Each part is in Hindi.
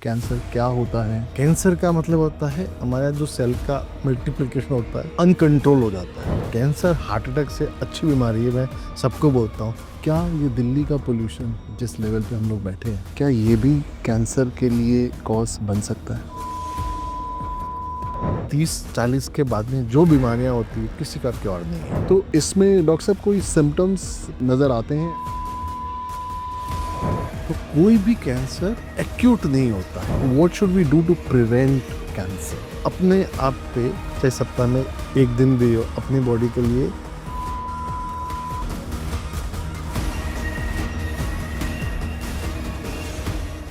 कैंसर क्या होता है? कैंसर का मतलब होता है हमारा जो सेल का मल्टीप्लिकेशन होता है अनकंट्रोल हो जाता है। कैंसर हार्ट अटैक से अच्छी बीमारी है, मैं सबको बोलता हूँ। क्या ये दिल्ली का पोल्यूशन जिस लेवल पे हम लोग बैठे हैं, क्या ये भी कैंसर के लिए कॉज बन सकता है? 30-40 के बाद में जो बीमारियां होती है किसी का क्योर नहीं है। तो इसमें डॉक्टर साहब कोई सिम्टम्स नजर आते हैं? तो कोई भी कैंसर एक्यूट नहीं होता है। What should we do to prevent cancer? अपने आप पे चाहे सप्ताह में एक दिन भी हो अपनी बॉडी के लिए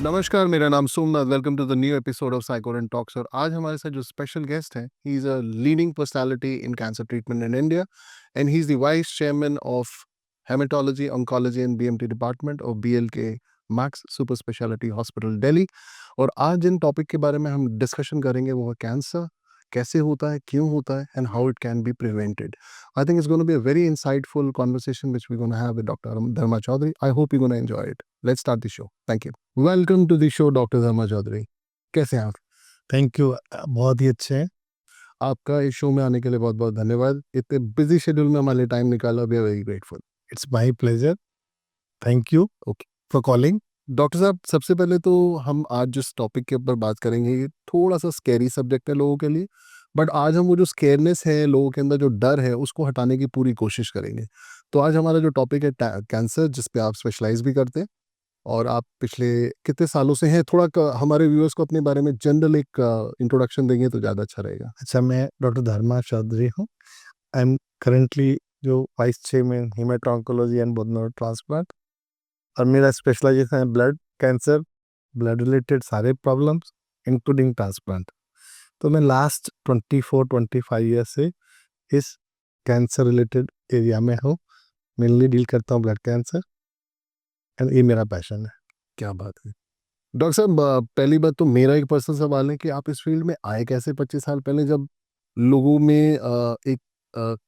नमस्कार, मेरा नाम Somnath. Welcome to the new episode of psychorent talks. और आज हमारे साथ जो स्पेशल गेस्ट हैं, he is a leading personality in cancer treatment in India and he is the vice chairman of haematology oncology and BMT department of BLK Max super speciality hospital Delhi. और आज जिन टॉपिक के बारे में हम डिस्कशन करेंगे वो है कैंसर, कैसे होता है, क्यों होता है and how it can be prevented. I think it's going to be a very insightful conversation which we're going to have with Dr. Dharma Chaudhary. I hope you're going to enjoy it. Let's start the show. Thank you. Welcome to the show, Dr. Dharma Chaudhary. कैसे हैं आप? Thank you. बहुत ही अच्छे हैं। आपका इस शो में आने के लिए बहुत बहुत धन्यवाद। इतने बिजी शेड्यूल में हमारे लिए टाइम निकाला, we are very grateful. It's my pleasure. Thank you for calling. Doctor साहब, सबसे पहले तो हम आज जिस टॉपिक के ऊपर बात करेंगे ये थोड़ा सा स्कैरी सब्जेक्ट है लोगों के लिए, बट आज हम वो जो स्केयरनेस है, लोगों के अंदर जो डर है, उसको हटाने की पूरी कोशिश करेंगे। तो आज हमारा जो टॉपिक है कैंसर, जिस पे आप स्पेशलाइज भी करते हैं और आप पिछले कितने सालों से हैं, थोड़ा हमारे व्यूअर्स को अपने बारे में जनरल एक इंट्रोडक्शन देंगे तो ज़्यादा अच्छा रहेगा। अच्छा, मैं डॉक्टर धर्मा चौधरी हूँ। आई एम करेंटली जो vice chairman haemato oncology and bone marrow transplant, और मेरा स्पेशलाइजेशन है ब्लड कैंसर, ब्लड रिलेटेड सारे प्रॉब्लम्स इंक्लूडिंग ट्रांसप्लांट। तो मैं लास्ट 24-25 ईयर से इस कैंसर रिलेटेड एरिया में हूँ। मेनली डील करता हूँ ब्लड कैंसर एंड ये मेरा पैशन है। क्या बात है डॉक्टर साहब। पहली बात तो मेरा एक पर्सनल सवाल है कि आप इस फील्ड में आए कैसे 25 साल पहले, जब लोगों में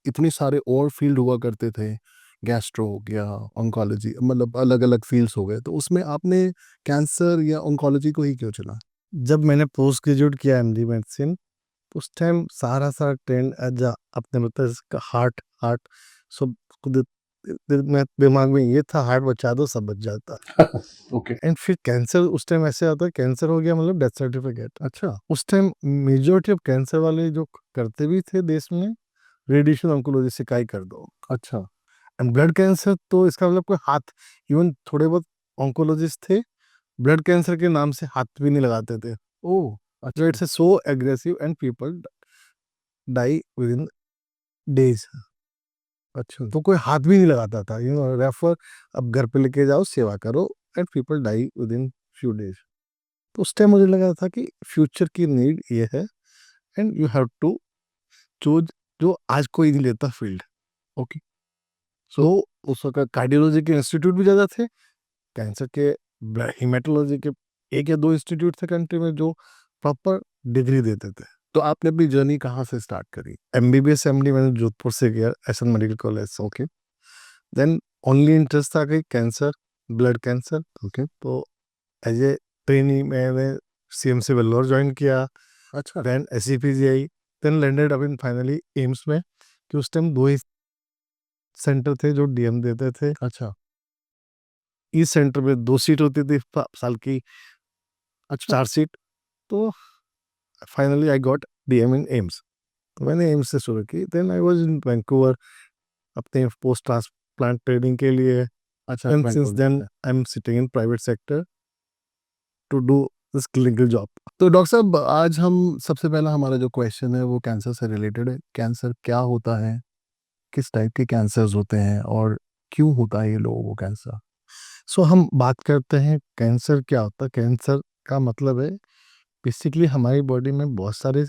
इतने सारे और फील्ड हुआ करते थे, गैस्ट्रो हो गया, ऑन्कोलॉजी, मतलब अलग अलग फील्ड्स हो गए, तो उसमें आपने कैंसर या ऑन्कोलॉजी को ही क्यों चुना? जब मैंने पोस्ट ग्रेजुएट किया एमडी मेडिसिन, उस टाइम सारा ट्रेंड एज अपने मतलब हार्ट हार्ट सब दिमाग में ये था, हार्ट बचा दो सब बच जाता। ओके। एंड फिर कैंसर उस टाइम ऐसे आता है, कैंसर हो गया मतलब डेथ सर्टिफिकेट। अच्छा। उस टाइम मेजोरिटी ऑफ कैंसर वाले जो करते भी थे देश में, रेडिएशन ऑन्कोलॉजी से काई कर दो। अच्छा। एंड ब्लड कैंसर तो इसका मतलब कोई हाथ, इवन थोड़े बहुत ऑन्कोलॉजिस्ट थे ब्लड कैंसर के नाम से हाथ भी नहीं लगाते थे। ओह। जो अच्छा। It's so aggressive and people die within days. अच्छा। तो कोई हाथ भी नहीं लगाता था, रेफर, अब घर पे लेके जाओ सेवा करो, and people die within few days. तो उस टाइम मुझे लगा था कि फ्यूचर की नीड ये है and you have to choose, जो आज कोई नहीं लेता फील्ड। ओके। तो सो उस वक्त कार्डियोलॉजी के इंस्टीट्यूट भी ज़्यादा थे, कैंसर के हिमेटोलॉजी के एक या दो इंस्टीट्यूट थे कंट्री में जो प्रॉपर डिग्री देते थे। तो आपने अपनी जर्नी कहाँ से स्टार्ट करी? एमबीबीएस एमडी मैंने जोधपुर से किया, SN medical college. Okay. Then only interest था कि कैंसर, ब्लड कैंसर। ओके। तो एज ए ट्रेनी मैंने सीएमसी वेल्लोर ज्वाइन किया, अच्छा। Then SEPGI, then landed up in finally AIIMS में। कि उस टाइम दो ही सेंटर थे जो डीएम देते थे। अच्छा। इस सेंटर में 2 सीट होती थी साल की, अच्छा। 4 सीट। तो finally I got DM in AIIMS. तो मैंने एम्स से शुरू की। Then I was in Vancouver अपने पोस्ट ट्रांसप्लांट ट्रेनिंग के लिए, अच्छा। एंड सिंस वैंकूवर देन में। I am sitting in private sector to do this clinical job. तो डॉक्टर साहब, आज हम सबसे पहला हमारा जो क्वेश्चन है वो कैंसर से रिलेटेड है। कैंसर क्या होता है, किस टाइप के कैंसर्स होते हैं और क्यों होता है ये लोगों को कैंसर? सो हम बात करते हैं कैंसर क्या होता है। कैंसर का मतलब है बेसिकली हमारी बॉडी में बहुत सारे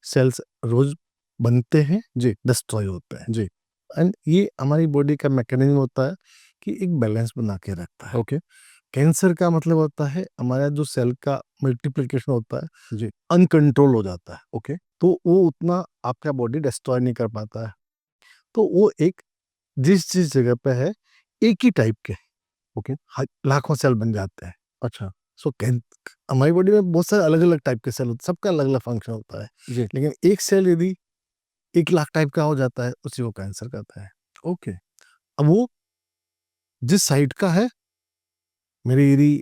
सेल्स रोज बनते हैं, जी। डिस्ट्रॉय होते हैं। जी। एंड ये हमारी बॉडी का मैकेनिज्म होता है कि एक बैलेंस बना के रखता है। ओके। कैंसर का मतलब होता है हमारा जो सेल का मल्टीप्लिकेशन होता है जी। अनकंट्रोल हो जाता है। ओके। तो वो उतना आपका बॉडी डिस्ट्रॉय नहीं कर पाता है। तो वो एक जिस जगह पे है एक ही टाइप के ओके। लाखों सेल बन जाते हैं। अच्छा। सो हमारी बॉडी में बहुत सारे अलग अलग टाइप के सेल होते हैं, सबका अलग अलग फंक्शन होता है, जी। लेकिन एक सेल यदि 1 लाख टाइप का हो जाता है उसी को कैंसर कहता है। ओके। अब वो जिस साइड का है, मेरी यदि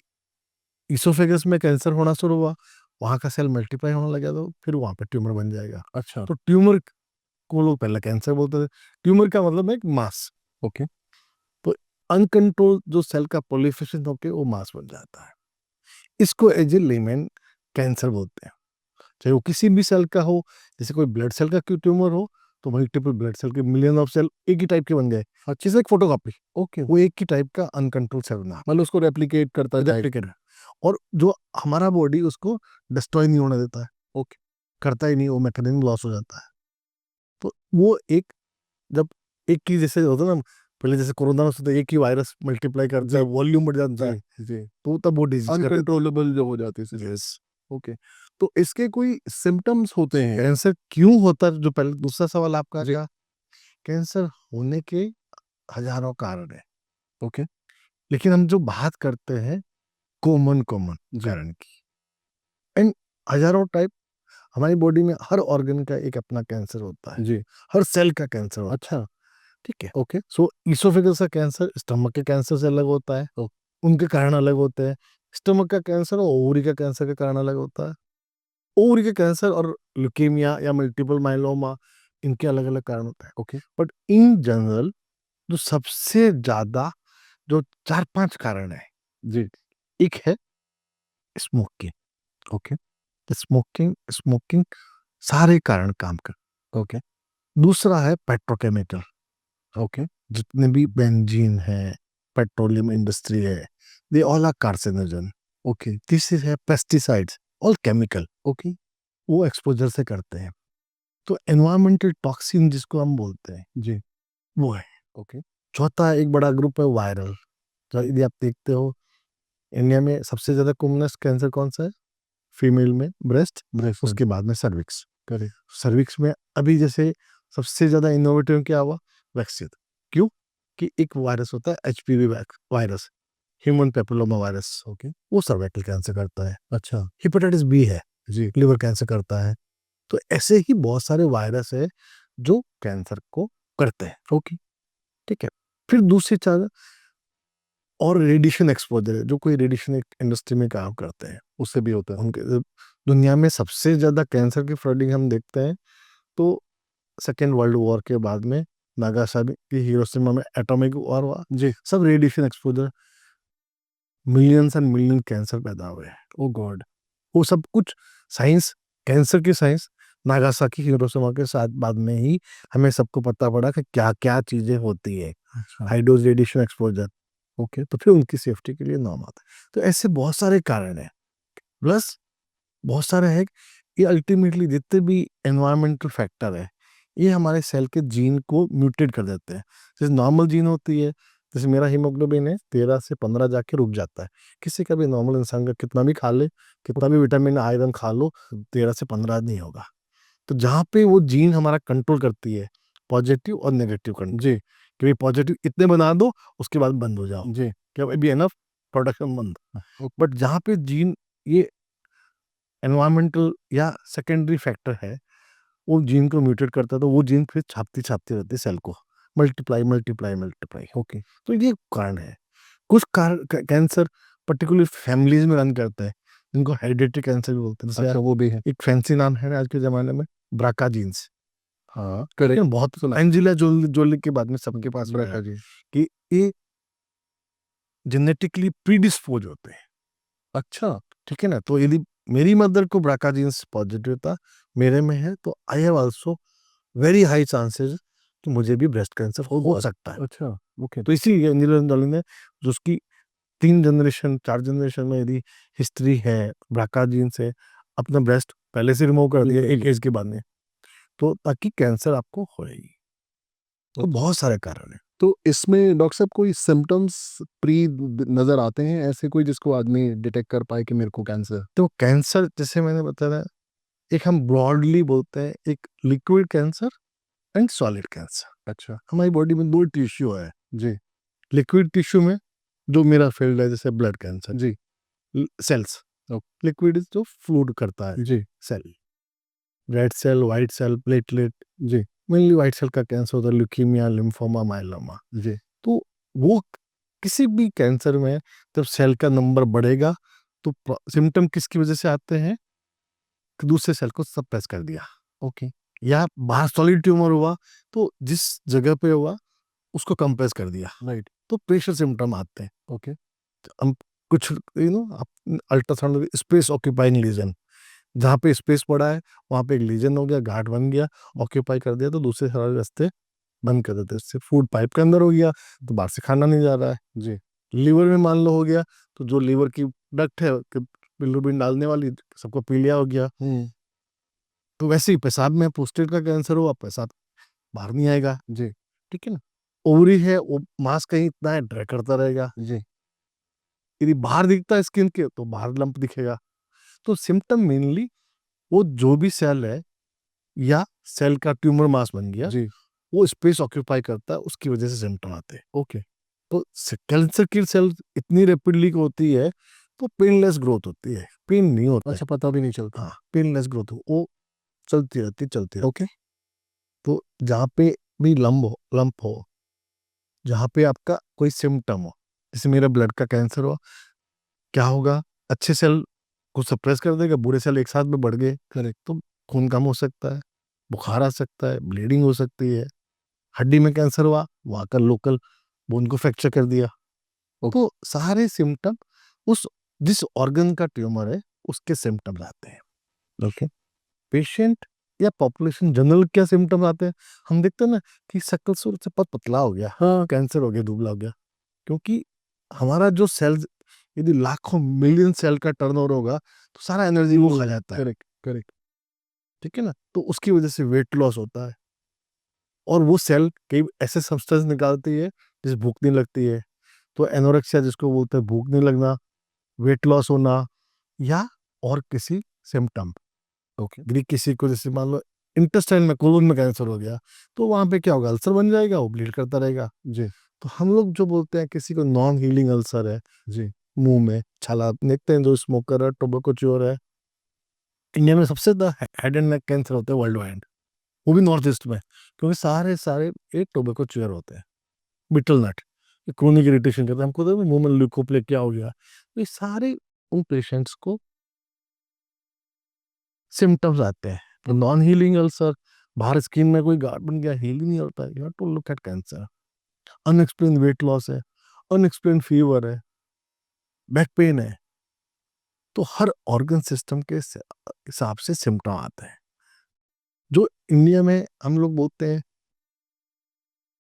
इसोफेगस में कैंसर होना शुरू हुआ, वहाँ का सेल मल्टीप्लाई होने लगा तो फिर वहाँ पे ट्यूमर बन जाएगा। अच्छा। तो ट्यूमर को लोग पहले कैंसर बोलते थे। ट्यूमर का मतलब है एक मास। ओके। तो अनकंट्रोल जो सेल का प्रोलिफरेशन होके वो मास बन जाता है, इसको एज ए लेमैन कैंसर बोलते हैं। चाहे वो किसी भी सेल का हो, जैसे कोई ब्लड सेल का क्यों ट्यूमर हो, तो मल्टीपल ब्लड सेल के मिलियन ऑफ सेल एक ही टाइप के बन गए, अच्छी से एक फोटोकॉपी, ओके। वो एक ही टाइप का अनकंट्रोल सेल बना मतलब उसको रेप्लिकेट करता जाएगा। रेप्लिकेट, और जो हमारा बॉडी उसको डिस्ट्रॉय नहीं होने देता है, ओके। करता ही नहीं, वो मैकेनिज्म लॉस हो जाता है। तो वो एक, जब एक की जैसे होता है ना, पहले जैसे कोरोना में होता है, एक ही वायरस मल्टीप्लाई करता है, वॉल्यूम बढ़ जाता है, जी, जी। तो तब वो डिजीज अनकंट्रोलेबल जो हो जाती है सिचुएशन। यस। ओके। तो इसके कोई सिम्पटम्स होते हैं? कैंसर क्यों होता है, जो पहले दूसरा सवाल आपका जी। क्या, कैंसर होने के हजारों कारण है, ओके। लेकिन हम जो बात करते हैं कॉमन जी। कारण की, एंड हजारों टाइप, हमारी बॉडी में हर ऑर्गन का एक अपना कैंसर होता है, जी। हर सेल का कैंसर होता है, अच्छा। ठीक है। ओके। सो इसोफेगस का कैंसर स्टमक के कैंसर से अलग होता है, ओ उनके कारण अलग होते हैं। स्टमक का कैंसर और ओवरी का कैंसर के कारण अलग होता है। ओवरी के कैंसर और ल्यूकेमिया या मल्टीपल माइलोमा, इनके अलग अलग कारण होते हैं। ओके। बट इन जनरल जो सबसे ज्यादा, जो 4-5 कारण है, जी। एक है स्मोकिंग। ओके। स्मोकिंग स्मोकिंग सारे कारण काम कर। ओके। दूसरा है पेट्रोकेमिकल, ओके। जितने भी बेंजीन है, पेट्रोलियम इंडस्ट्री है, they all are carcinogen. Okay. तीसरी है पेस्टिसाइड्स, ऑल केमिकल, ओके। वो एक्सपोजर से करते हैं। तो एनवायरमेंटल टॉक्सिन जिसको हम बोलते हैं, जी। वो है। ओके। चौथा एक बड़ा ग्रुप है वायरल। तो यदि आप देखते हो, इंडिया में सबसे ज्यादा कॉमनेस्ट कैंसर कौन सा है, फीमेल में ब्रेस्ट, ब्रेस्ट। उसके बाद में सर्विक्स। करेक्ट। सर्विक्स में अभी जैसे सबसे ज्यादा इनोवेटिव क्या हुआ, वैक्सीन। क्यों, कि एक वायरस होता है HPV virus, human papilloma virus, okay. वो सर्वाइकल कैंसर करता है। अच्छा। हेपेटाइटिस बी है, जी। लिवर कैंसर करता है। तो ऐसे ही बहुत सारे वायरस है जो कैंसर को करते हैं। ओके। ठीक है। फिर दूसरी चीज, और रेडिएशन एक्सपोजर है, जो कोई रेडिएशन इंडस्ट्री में काम करते हैं, उससे भी होता है। उनके दुनिया में सबसे ज्यादा कैंसर की फ्लडिंग हम देखते हैं तो सेकेंड वर्ल्ड वॉर के बाद में, नागासाकी हिरोशिमा में एटॉमिक वॉर हुआ, जी। सब radiation exposure, millions and million cancer पैदा हुए हैं। ओ गॉड। वो सब कुछ साइंस, कैंसर की साइंस नागासाकी हिरोशिमा के साथ बाद में ही हमें सबको पता पड़ा कि क्या क्या चीजें होती है, अच्छा। High dose radiation exposure. Okay. तो फिर उनकी सेफ्टी के लिए नाम आता है। तो ऐसे बहुत सारे कारण हैं, प्लस बहुत सारे हैं। ये अल्टीमेटली जितने भी एनवायरमेंटल फैक्टर है, ये हमारे सेल के जीन को म्यूटेट कर देते हैं। जैसे नॉर्मल जीन होती है, जैसे मेरा हीमोग्लोबिन है 13 से 15 जाके रुक जाता है, किसी का भी नॉर्मल इंसान का कितना भी खा ले, कितना भी विटामिन आयरन खा लो, 13 से 15 नहीं होगा। तो जहाँ पे वो जीन हमारा कंट्रोल करती है, पॉजिटिव और नेगेटिव कंट्रोल, जी। कि भाई पॉजिटिव इतने बना दो, उसके बाद बंद हो जाओ, जी। क्या अभी एनफ प्रोडक्शन बंद। ओके। बट जहाँ पे जीन, ये एनवायरमेंटल या सेकेंडरी फैक्टर है, वो जीन को म्यूटेट करता है, तो वो जीन फिर छापती छापती रहती है सेल को, मल्टीप्लाई मल्टीप्लाई मल्टीप्लाई। ओके। तो ये कारण है। कुछ कैंसर पर्टिकुलर फैमिलीज में रन करते हैं, जिनको हेरिडिटरी कैंसर भी बोलते हैं। अच्छा, जैसे वो भी है। एक फैंसी नाम है आज के जमाने में, ब्राका जीन्स। हाँ, करेक्ट। लेकिन बहुत सुना। एंजिला जोली जोली के बाद में सबके पास में ब्रखा है जी। कि ये जेनेटिकली प्रीडिस्पोज होते हैं। अच्छा। ठीक है ना। तो यदि मेरी मदर को ब्राका जीन्स पॉजिटिव था, मेरे में है, तो I have also very high chances कि मुझे भी ब्रेस्ट कैंसर हो सकता है। अच्छा। ओके। तो इसीलिए एंजेलिना जोली ने, जो उसकी 3 जनरेशन 4 जनरेशन में यदि हिस्ट्री है, ब्राका जीन से, अपना ब्रेस्ट पहले से रिमूव कर दिया एक एज के बाद में, तो ताकि कैंसर आपको हो ही। तो बहुत सारे कारण है। तो इसमें डॉक्टर साहब कोई सिम्टम्स प्री नजर आते हैं ऐसे, कोई जिसको आदमी डिटेक्ट कर पाए कि मेरे को कैंसर? तो कैंसर जैसे मैंने बताया, एक हम ब्रॉडली बोलते हैं, एक liquid cancer and solid cancer. अच्छा। हमारी बॉडी में 2 टिश्यू है। जी। लिक्विड टिश्यू में, जो मेरा फील्ड है, जैसे ब्लड कैंसर, जी। सेल्स, लिक्विड जो फ्लूड करता है जी cell, red cell, white cell, platelet, जी मेनली व्हाइट सेल का कैंसर होता है, ल्यूकीमिया, लिम्फोमा, माइलोमा। जी तो वो किसी भी कैंसर में जब सेल का नंबर बढ़ेगा तो सिम्टम किसकी वजह से आते हैं कि दूसरे सेल को सप्रेस कर दिया, ओके या बाहर सॉलिड ट्यूमर हुआ तो जिस जगह पे हुआ उसको कंप्रेस कर दिया, राइट तो प्रेशर सिम्टम आते हैं। ओके हम कुछ अल्ट्रासाउंड स्पेस ऑक्यूपाइंग लीजन, जहाँ पे स्पेस पड़ा है वहाँ पे एक लीजन हो गया, गार्ड बन गया, ऑक्यूपाई कर दिया, तो दूसरे सारे रास्ते बंद कर देते हैं। इससे फूड पाइप के अंदर हो गया तो बाहर से खाना नहीं जा रहा है। जी लीवर में मान लो हो गया तो जो लीवर की डक्ट है कि बिल्रुबिन डालने वाली, सबको पी लिया हो गया। तो वैसे ही पेशाब में प्रोस्टेट का कैंसर हुआ, पेशाब बाहर नहीं आएगा, जी ठीक है ना। ओवरी है वो मांस कहीं इतना है ड्राई करता रहेगा, जी यदि बाहर दिखता है स्किन के तो बाहर लंप दिखेगा। तो सिम्टम मेनली वो जो भी सेल है या सेल का ट्यूमर मास बन गया, जी वो स्पेस ऑक्यूपाई करता है, उसकी वजह से सिम्टम आते हैं। ओके तो कैंसर की सेल इतनी रैपिडली होती है तो पेनलेस ग्रोथ होती है, पेन नहीं होता है। अच्छा पता भी नहीं चलता हाँ, पेनलेस ग्रोथ वो चलती रहती चलती रहती। ओके तो जहाँ पे भी लंप हो, जहाँ पे आपका कोई सिम्टम हो, जैसे मेरा ब्लड का कैंसर हो, क्या होगा, अच्छे सेल को सप्रेस कर देगा, बुरे सेल एक साथ में बढ़ गए, करेक्ट तो खून कम हो सकता है, बुखार आ सकता है, ब्लीडिंग हो सकती है। हड्डी में कैंसर हुआ, वहाँ का लोकल बोन को फ्रैक्चर कर दिया। ओके तो सारे सिम्टम उस जिस ऑर्गन का ट्यूमर है उसके सिम्टम्स आते हैं। ओके पेशेंट या पॉपुलेशन जनरल क्या सिम्टम्स आते हैं, हम देखते हैं ना कि शक्ल सूरत से बहुत पतला हो गया, हाँ कैंसर हो गया, दुबला हो गया, क्योंकि हमारा जो सेल्स, यदि लाखों मिलियन सेल का टर्नओवर होगा तो सारा एनर्जी वो खा जाता है, करेक्ट करेक्ट ठीक है ना। तो उसकी वजह से वेट लॉस होता है, और वो सेल कई ऐसे सब्सटेंस निकालती है जिस भूख नहीं लगती है। तो एनोरेक्सिया जिसको बोलते हैं, भूख नहीं लगना, वेट लॉस होना, या और किसी सिम्टम। ओके यदि किसी को जैसे मान लो इंटेस्टाइन में, कोलन में कैंसर हो गया, तो वहां पे क्या होगा, अल्सर बन जाएगा, वो ब्लीड करता रहेगा। जी तो हम लोग जो बोलते हैं किसी को नॉन हीलिंग अल्सर है, जी मुंह में छाला, देखते हैं जो स्मोकर है, टोबैको च्योर है, इंडिया में सबसे ज्यादा हेड एंड नेक कैंसर होते हैं वर्ल्ड वाइड, वो भी नॉर्थ ईस्ट में, क्योंकि सारे सारे एक टोबैको च्योर होते हैं, बिटल नट, क्रोनिक इरिटेशन करते हैं, हमको तो मुंह में ल्यूकोप्ले क्या हो गया, तो ये सारे उन पेशेंट्स को सिम्टम्स आते हैं। तो नॉन हीलिंग अल्सर, बाहर स्किन में कोई गार्ड बन गया, हील ही नहीं होता है, you have to look at cancer. Unexplain weight loss है, अनएक्सप्लेन फीवर है, बैक पेन है, तो हर ऑर्गन सिस्टम के हिसाब से सिम्टम आते हैं। जो इंडिया में हम लोग बोलते हैं,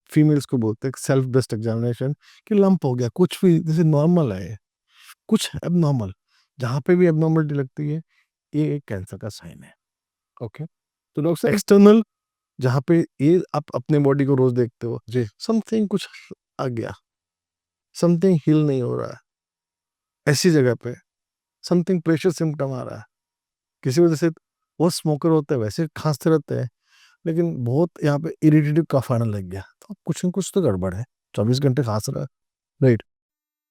फीमेल्स को बोलते हैं सेल्फ ब्रेस्ट एग्जामिनेशन, कि लंप हो गया, कुछ भी जैसे नॉर्मल है, कुछ एबनॉर्मल, जहाँ पे भी एबनॉर्मलिटी लगती है ये एक कैंसर का साइन है। ओके तो डॉक्टर साहब एक्सटर्नल, जहाँ पे ये आप अपने बॉडी को रोज देखते हो, जी समथिंग कुछ आ गया, समथिंग हील नहीं हो रहा है, ऐसी जगह पे समथिंग प्रेशर सिम्टम आ रहा है, किसी वजह से, वो स्मोकर होते हैं वैसे खांसते रहते हैं, लेकिन बहुत यहाँ पे इरिटेटिव कफ आने लग गया, तो कुछ न कुछ तो गड़बड़ है, 24 घंटे खांस रहा है, राइट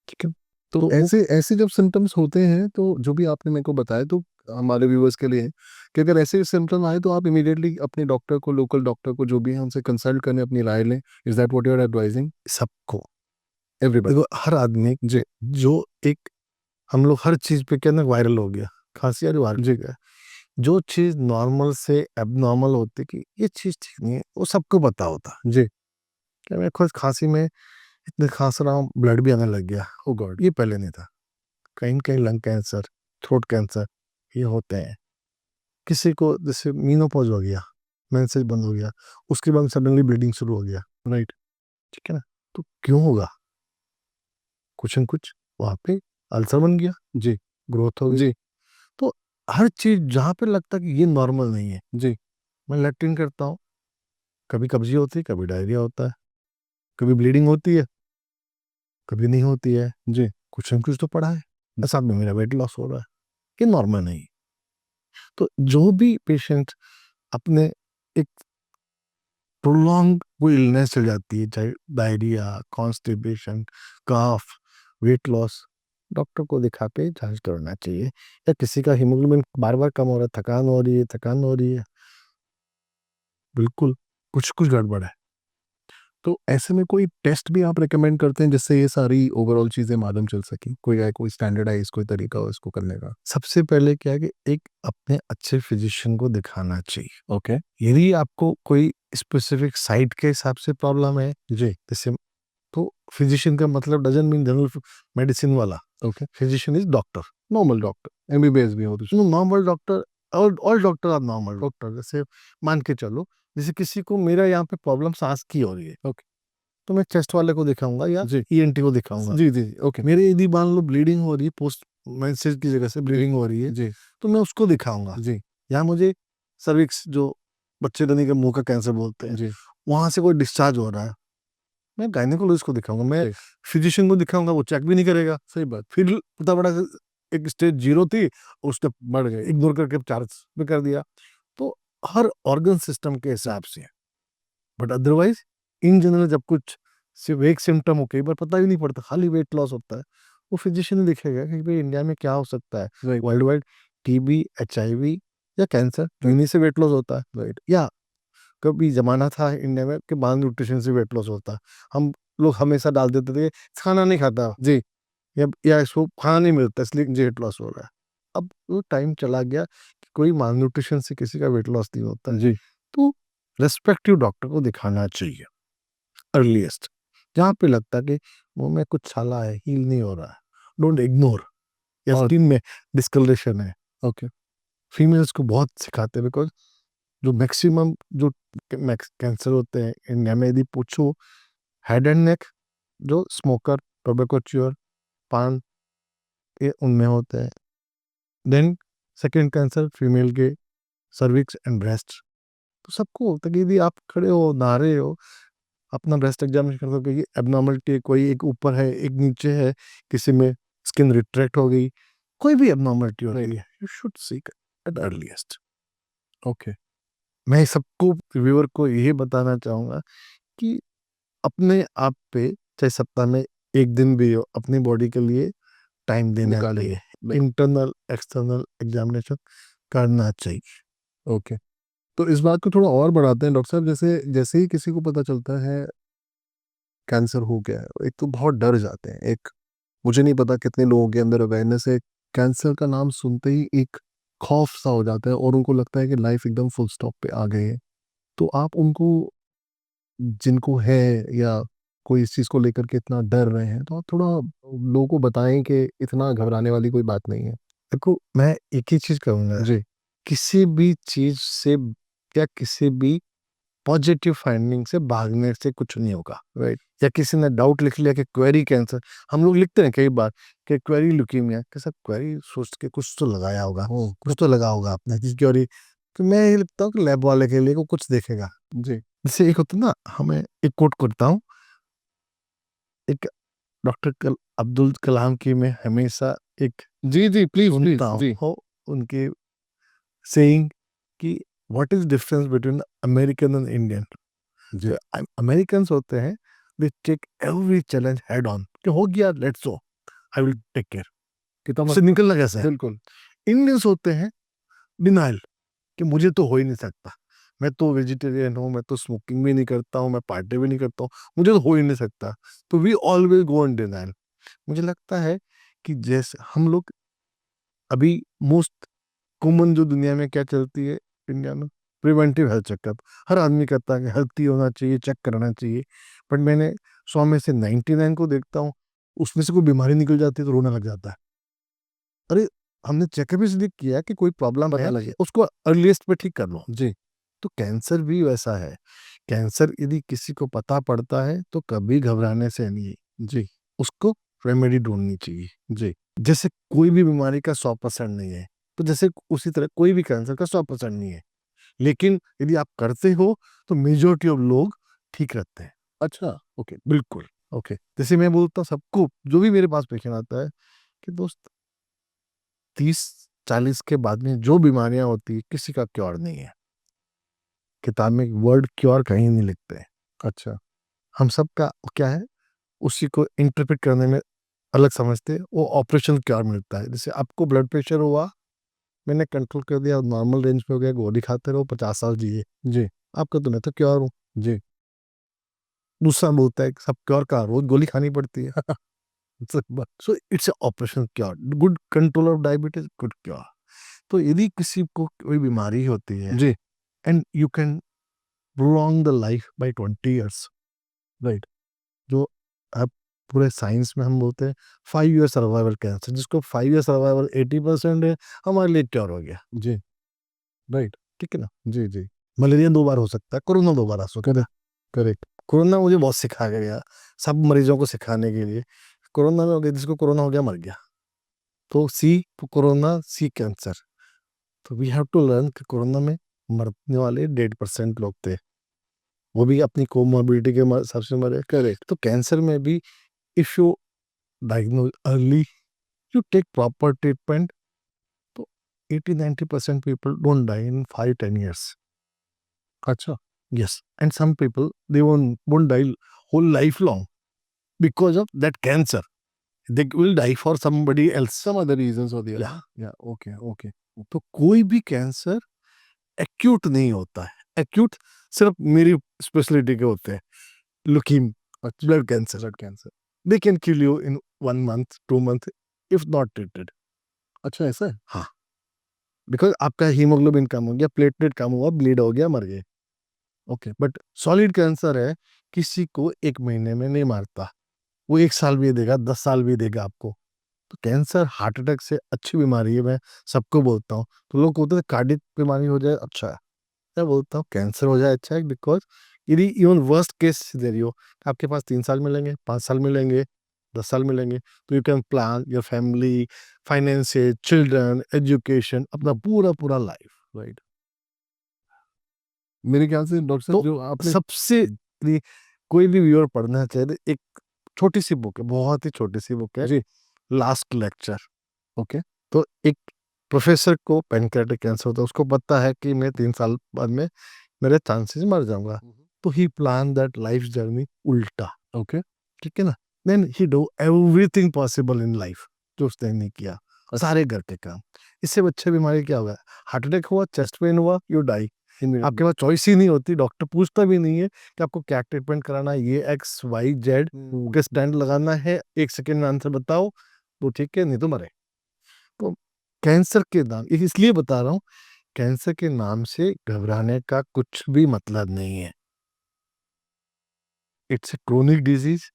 ठीक है। तो तो वो ऐसे ऐसे जब सिम्टम्स होते हैं तो जो भी आपने मेरे को बताया तो हमारे व्यूअर्स के लिए है कि अगर ऐसे सिम्टम आए तो आप इमीडिएटली अपने डॉक्टर को, लोकल डॉक्टर को जो भी है उनसे कंसल्ट करें, अपनी राय लें। Is that what you are advising सबको, एवरीबॉडी? देखो हर आदमी जी जो एक, हम लोग हर चीज पे कहना वायरल हो गया, खांसी आ रही वायरल जी हो गया, जो चीज नॉर्मल से एबनॉर्मल होती कि ये चीज ठीक नहीं है, वो सबको पता होता। जी क्या मैं खुद खांसी में इतने खांस रहा हूँ, ब्लड भी आने लग गया, ओ गॉड ये पहले नहीं था। कहीं कहीं लंग कैंसर, थ्रोट कैंसर, ये होते हैं। किसी को जैसे मीनोपॉज हो गया, मेंसेस बंद हो गया, उसके बाद सडनली ब्लीडिंग शुरू हो गया, राइट ठीक है ना। तो क्यों होगा, कुछ न कुछ वहां पे अल्सर बन गया, जी ग्रोथ हो गई। जी तो हर चीज जहाँ पे लगता है कि ये नॉर्मल नहीं है, जी मैं लैट्रिन करता हूँ, कभी कब्जी होती है, कभी डायरिया होता है, कभी ब्लीडिंग होती है, कभी नहीं होती है, जी कुछ न कुछ तो पड़ा है, साथ में मेरा वेट लॉस हो रहा है, ये नॉर्मल नहीं। तो जो भी पेशेंट अपने एक प्रोलॉन्ग कोई इलनेस चल जाती है, चाहे डायरिया, कॉन्स्टिपेशन, कफ, वेट लॉस, डॉक्टर को दिखा के जांच करना चाहिए। या किसी का हीमोग्लोबिन बार बार कम हो रहा है, थकान हो रही है, बिल्कुल कुछ कुछ गड़बड़ है। तो ऐसे में कोई टेस्ट भी आप रेकमेंड करते हैं जिससे ये सारी ओवरऑल चीजें मालूम चल सकी? कोई स्टैंडर्डाइज कोई तरीका हो इसको करने का? सबसे पहले क्या है कि एक अपने अच्छे फिजिशियन को दिखाना चाहिए। ओके। यदि आपको कोई स्पेसिफिक साइट के हिसाब से प्रॉब्लम है, जी। जैसे, तो फिजिशियन का मतलब डजंट मीन जनरल मेडिसिन वाला। Okay. Physician is doctor. Normal doctor, MBBS भी हो तो? Normal doctor, all doctor R normal doctor. जैसे मान के चलो, जैसे किसी को मेरा यहाँ पे प्रॉब्लम सांस की हो रही है, ओके। तो मैं चेस्ट वाले को दिखाऊंगा या जी। ईएनटी को दिखाऊंगा। जी जी। ओके। मेरे यदि मान लो ब्लीडिंग हो रही है, पोस्ट मेंसेस की जगह से ब्लीडिंग हो रही है, जी तो मैं उसको दिखाऊंगा। जी या मुझे सर्विक्स, जो बच्चेदानी के मुंह का कैंसर बोलते हैं, जी। वहां से कोई डिस्चार्ज हो रहा है, मैं गायनेकोलॉजिस्ट को दिखाऊंगा। मैं सही। फिजिशियन को दिखाऊंगा, वो चेक भी नहीं करेगा। सही बात। फिर पता पड़ा कि एक स्टेज 0 थी, उसने बढ़ गए। इग्नोर करके 4 पे कर दिया। तो हर ऑर्गन सिस्टम के हिसाब से है। बट अदरवाइज इन जनरल जब कुछ सिर्फ एक सिम्टम हो, कई बार पता ही नहीं पड़ता, खाली वेट लॉस होता है, वो फिजिशियन ही देखेगा कि भाई इंडिया में क्या हो सकता है। Right. World wide TB, HIV या कैंसर, तो इन्हीं से वेट लॉस होता है। राइट। या कभी जमाना था इंडिया में कि माल न्यूट्रिशन से वेट लॉस होता है। हम लोग हमेशा डाल देते थे कि खाना नहीं खाता जी या इसको खाना नहीं मिलता इसलिए वेट लॉस हो रहा है। अब वो टाइम चला गया कि कोई माल न्यूट्रिशन से किसी का वेट लॉस नहीं होता है। जी। तो रेस्पेक्टिव डॉक्टर को दिखाना चाहिए अर्लीस्ट, जहाँ पे लगता है कि मुंह में कुछ छाला है, हील नहीं हो रहा है, डोंट इग्नोर। या और स्किन में डिस्कलरेशन है, ओके। फीमेल्स को बहुत सिखाते हैं, बिकॉज जो मैक्सिमम जो कैंसर होते हैं इंडिया में, यदि पूछो, हेड एंड नेक, जो स्मोकर, टोबैको च्यूअर, पान, ये उनमें होते हैं। देन सेकेंड कैंसर फीमेल के सर्विक्स एंड ब्रेस्ट। तो सबको होता है कि यदि आप खड़े हो, नहा रहे हो, अपना ब्रेस्ट एग्जामिनेशन कर दो कि ये एबनॉर्मलिटी, कोई एक ऊपर है एक नीचे है, किसी में स्किन रिट्रैक्ट हो गई, कोई भी एबनॉर्मलिटी होती है, you should seek at earliest. Okay. मैं सबको, व्यूअर को यही बताना चाहूँगा कि अपने आप पे, चाहे सप्ताह में एक दिन भी हो, अपनी बॉडी के लिए टाइम देना निकालेंगे। चाहिए। इंटरनल एक्सटर्नल एग्जामिनेशन करना चाहिए। ओके। तो इस बात को थोड़ा और बढ़ाते हैं डॉक्टर साहब, जैसे जैसे ही किसी को पता चलता है कैंसर हो गया है, एक तो बहुत डर जाते हैं। एक, मुझे नहीं पता कितने लोगों के अंदर अवेयरनेस है, कैंसर का नाम सुनते ही एक खौफ सा हो जाता है और उनको लगता है कि लाइफ एकदम फुल स्टॉप पे आ गई है। तो आप उनको, जिनको है या कोई इस चीज को लेकर के इतना डर रहे हैं, तो आप थोड़ा लोगों को बताएं कि इतना घबराने वाली कोई बात नहीं है। देखो, मैं एक ही चीज कहूंगा, जी। किसी भी चीज से या किसी भी पॉजिटिव फाइंडिंग से भागने से कुछ नहीं होगा। राइट। या किसी ने डाउट लिख लिया कि क्वेरी कैंसर, हम लोग लिखते हैं कई बार कि क्वेरी ल्यूकीमिया, कैसा क्वेरी सोच के कुछ तो लगाया होगा, ओ। कुछ तो लगा होगा आपने जिस क्वेरी। तो मैं ये लिखता हूँ कि लैब वाले के लिए को कुछ देखेगा। जी जैसे एक होता है ना, हमें एक कोट करता हूँ, एक अब्दुल कलाम की मैं हमेशा एक जी जी। Please please. सुनता जी हूँ उनके सेइंग कि what is difference between American and Indian. जी। जो अमेरिकन होते हैं, they take every challenge head on, कि हो गया let's go, I will take care, कितना उससे निकलना कैसे है। बिल्कुल। इंडियंस होते हैं डिनाइल, कि मुझे तो हो ही नहीं सकता, मैं तो वेजिटेरियन हूँ, मैं तो स्मोकिंग भी नहीं करता हूँ, मैं पार्टी भी नहीं करता हूँ, मुझे तो हो ही नहीं सकता। तो we always go in denial. मुझे लगता है कि जैसे हम लोग अभी मोस्ट कॉमन जो दुनिया में क्या चलती है इंडिया में, प्रिवेंटिव हेल्थ चेकअप, हर आदमी कहता है कि हेल्थी होना चाहिए, चेक कराना चाहिए। बट मैंने 100 में से 99 को देखता हूँ, उसमें से कोई बीमारी निकल जाती है तो रोना लग जाता है। अरे, हमने चेकअप इसलिए किया कि कोई प्रॉब्लम पता है, लगे। उसको अर्लीस्ट पे ठीक कर लो। जी तो कैंसर भी वैसा है। कैंसर यदि किसी को पता पड़ता है तो कभी घबराने से नहीं, जी उसको रेमेडी ढूंढनी चाहिए। जी। जैसे कोई भी बीमारी का 100% नहीं है, तो जैसे उसी तरह कोई भी कैंसर का 100% नहीं है, लेकिन यदि आप करते हो तो मेजोरिटी ऑफ लोग ठीक रहते हैं। अच्छा। ओके। बिल्कुल। ओके। जैसे मैं बोलता हूँ सबको, जो भी मेरे पास पेशेंट आता है, कि दोस्त, 30-40 के बाद में जो बीमारियां होती है किसी का क्योर नहीं है। किताब में वर्ड क्योर कहीं नहीं लिखते हैं। अच्छा। हम सबका क्या है, उसी को इंटरप्रेट करने में अलग समझते हैं, वो ऑपरेशन क्योर मिलता है। जैसे आपको ब्लड प्रेशर हुआ, मैंने कंट्रोल कर दिया, नॉर्मल रेंज पे हो गया, गोली खाते रहो, 50 साल जिए। जी, आपका तो मैं तो क्योर हूँ। जी, दूसरा बोलता है कि सब क्योर का रोज गोली खानी पड़ती है। So it's operation cure, good control of diabetes, good cure. तो यदि किसी को कोई बीमारी होती है, जी, and you can prolong the life by 20 years, right. जो आप पूरे साइंस में हम बोलते हैं 5 year सर्वाइवल कैंसर, जिसको 5 year सर्वाइवल 80% है, हमारे लिए क्योर हो गया। जी, राइट, ठीक है ना। जी, जी, मलेरिया 2 बार हो सकता है, कोरोना 2 बार आ सकता है। करेक्ट, करेक्ट, कोरोना मुझे बहुत सिखा के गया, सब मरीजों को सिखाने के लिए। कोरोना में हो गया, जिसको कोरोना हो गया मर गया। तो सी कोरोना, सी कैंसर। तो वी हैव टू लर्न कि कोरोना में मरने वाले 1.5% लोग थे, वो भी अपनी कोमोर्बिडिटी के हिसाब से मरे। करेक्ट, तो कैंसर में भी if you diagnose early, you take proper treatment, तो 80-90% people don't die in 5-10 years. अच्छा, Yes, and some people they won't die whole life long because of that cancer. They will die for somebody else. some other reasons or the other. Yeah. Yeah, okay, okay, तो कोई भी कैंसर एक्यूट नहीं होता है। एक्यूट सिर्फ मेरी स्पेशलिटी के होते हैं, लुकीम, अच्छा, blood cancer. Blood cancer, they can kill you in 1 month 2 month if not treated. अच्छा ऐसा है? हाँ, बिकॉज आपका हीमोग्लोबिन कम हो गया, प्लेटलेट कम हुआ, ब्लीड हो गया, मर गए। ओके, बट सॉलिड कैंसर है, किसी को 1 महीने में नहीं मारता, वो 1 साल भी देगा, 10 साल भी देगा आपको। तो कैंसर हार्ट अटैक से अच्छी बीमारी है, मैं सबको बोलता हूँ। तो लोग बोलते हैं कार्डियक बीमारी हो जाए अच्छा है, मैं बोलता हूँ कैंसर हो जाए अच्छा है। बिकॉज यदि इवन वर्स्ट केस सिनेरियो आपके पास 3 साल मिलेंगे, 5 साल मिलेंगे, 10 साल मिलेंगे, तो you can plan your family, finances, children, education, अपना पूरा पूरा लाइफ, राइट। मेरे ख्याल से डॉक्टर साहब तो जो आपने सबसे यदि कोई भी व्यूअर पढ़ना चाहे तो एक छोटी सी बुक है, बहुत ही छोटी सी बुक है, जी, लास्ट लेक्चर। ओके, तो एक प्रोफेसर को पैनक्रियाटिक कैंसर होता है, उसको पता है कि मैं 3 साल बाद में मेरे चांसेस मर जाऊंगा। तो he plan that life journey उल्टा। ओके, ठीक है ना। Then he do everything possible in life, जो उसने नहीं किया, सारे घर के काम। इससे अच्छे बीमारी क्या होगा, हार्ट अटैक हुआ, चेस्ट पेन हुआ, यू डाई। आपके पास चॉइस ही नहीं होती, डॉक्टर पूछता भी नहीं है कि आपको क्या ट्रीटमेंट कराना है, ये XYZ के स्टैंड लगाना है, 1 सेकेंड में आंसर बताओ, तो ठीक है, नहीं तो मरे। तो कैंसर के नाम, इसलिए बता रहा हूँ, कैंसर के नाम से घबराने का कुछ भी मतलब नहीं है। It's a chronic disease.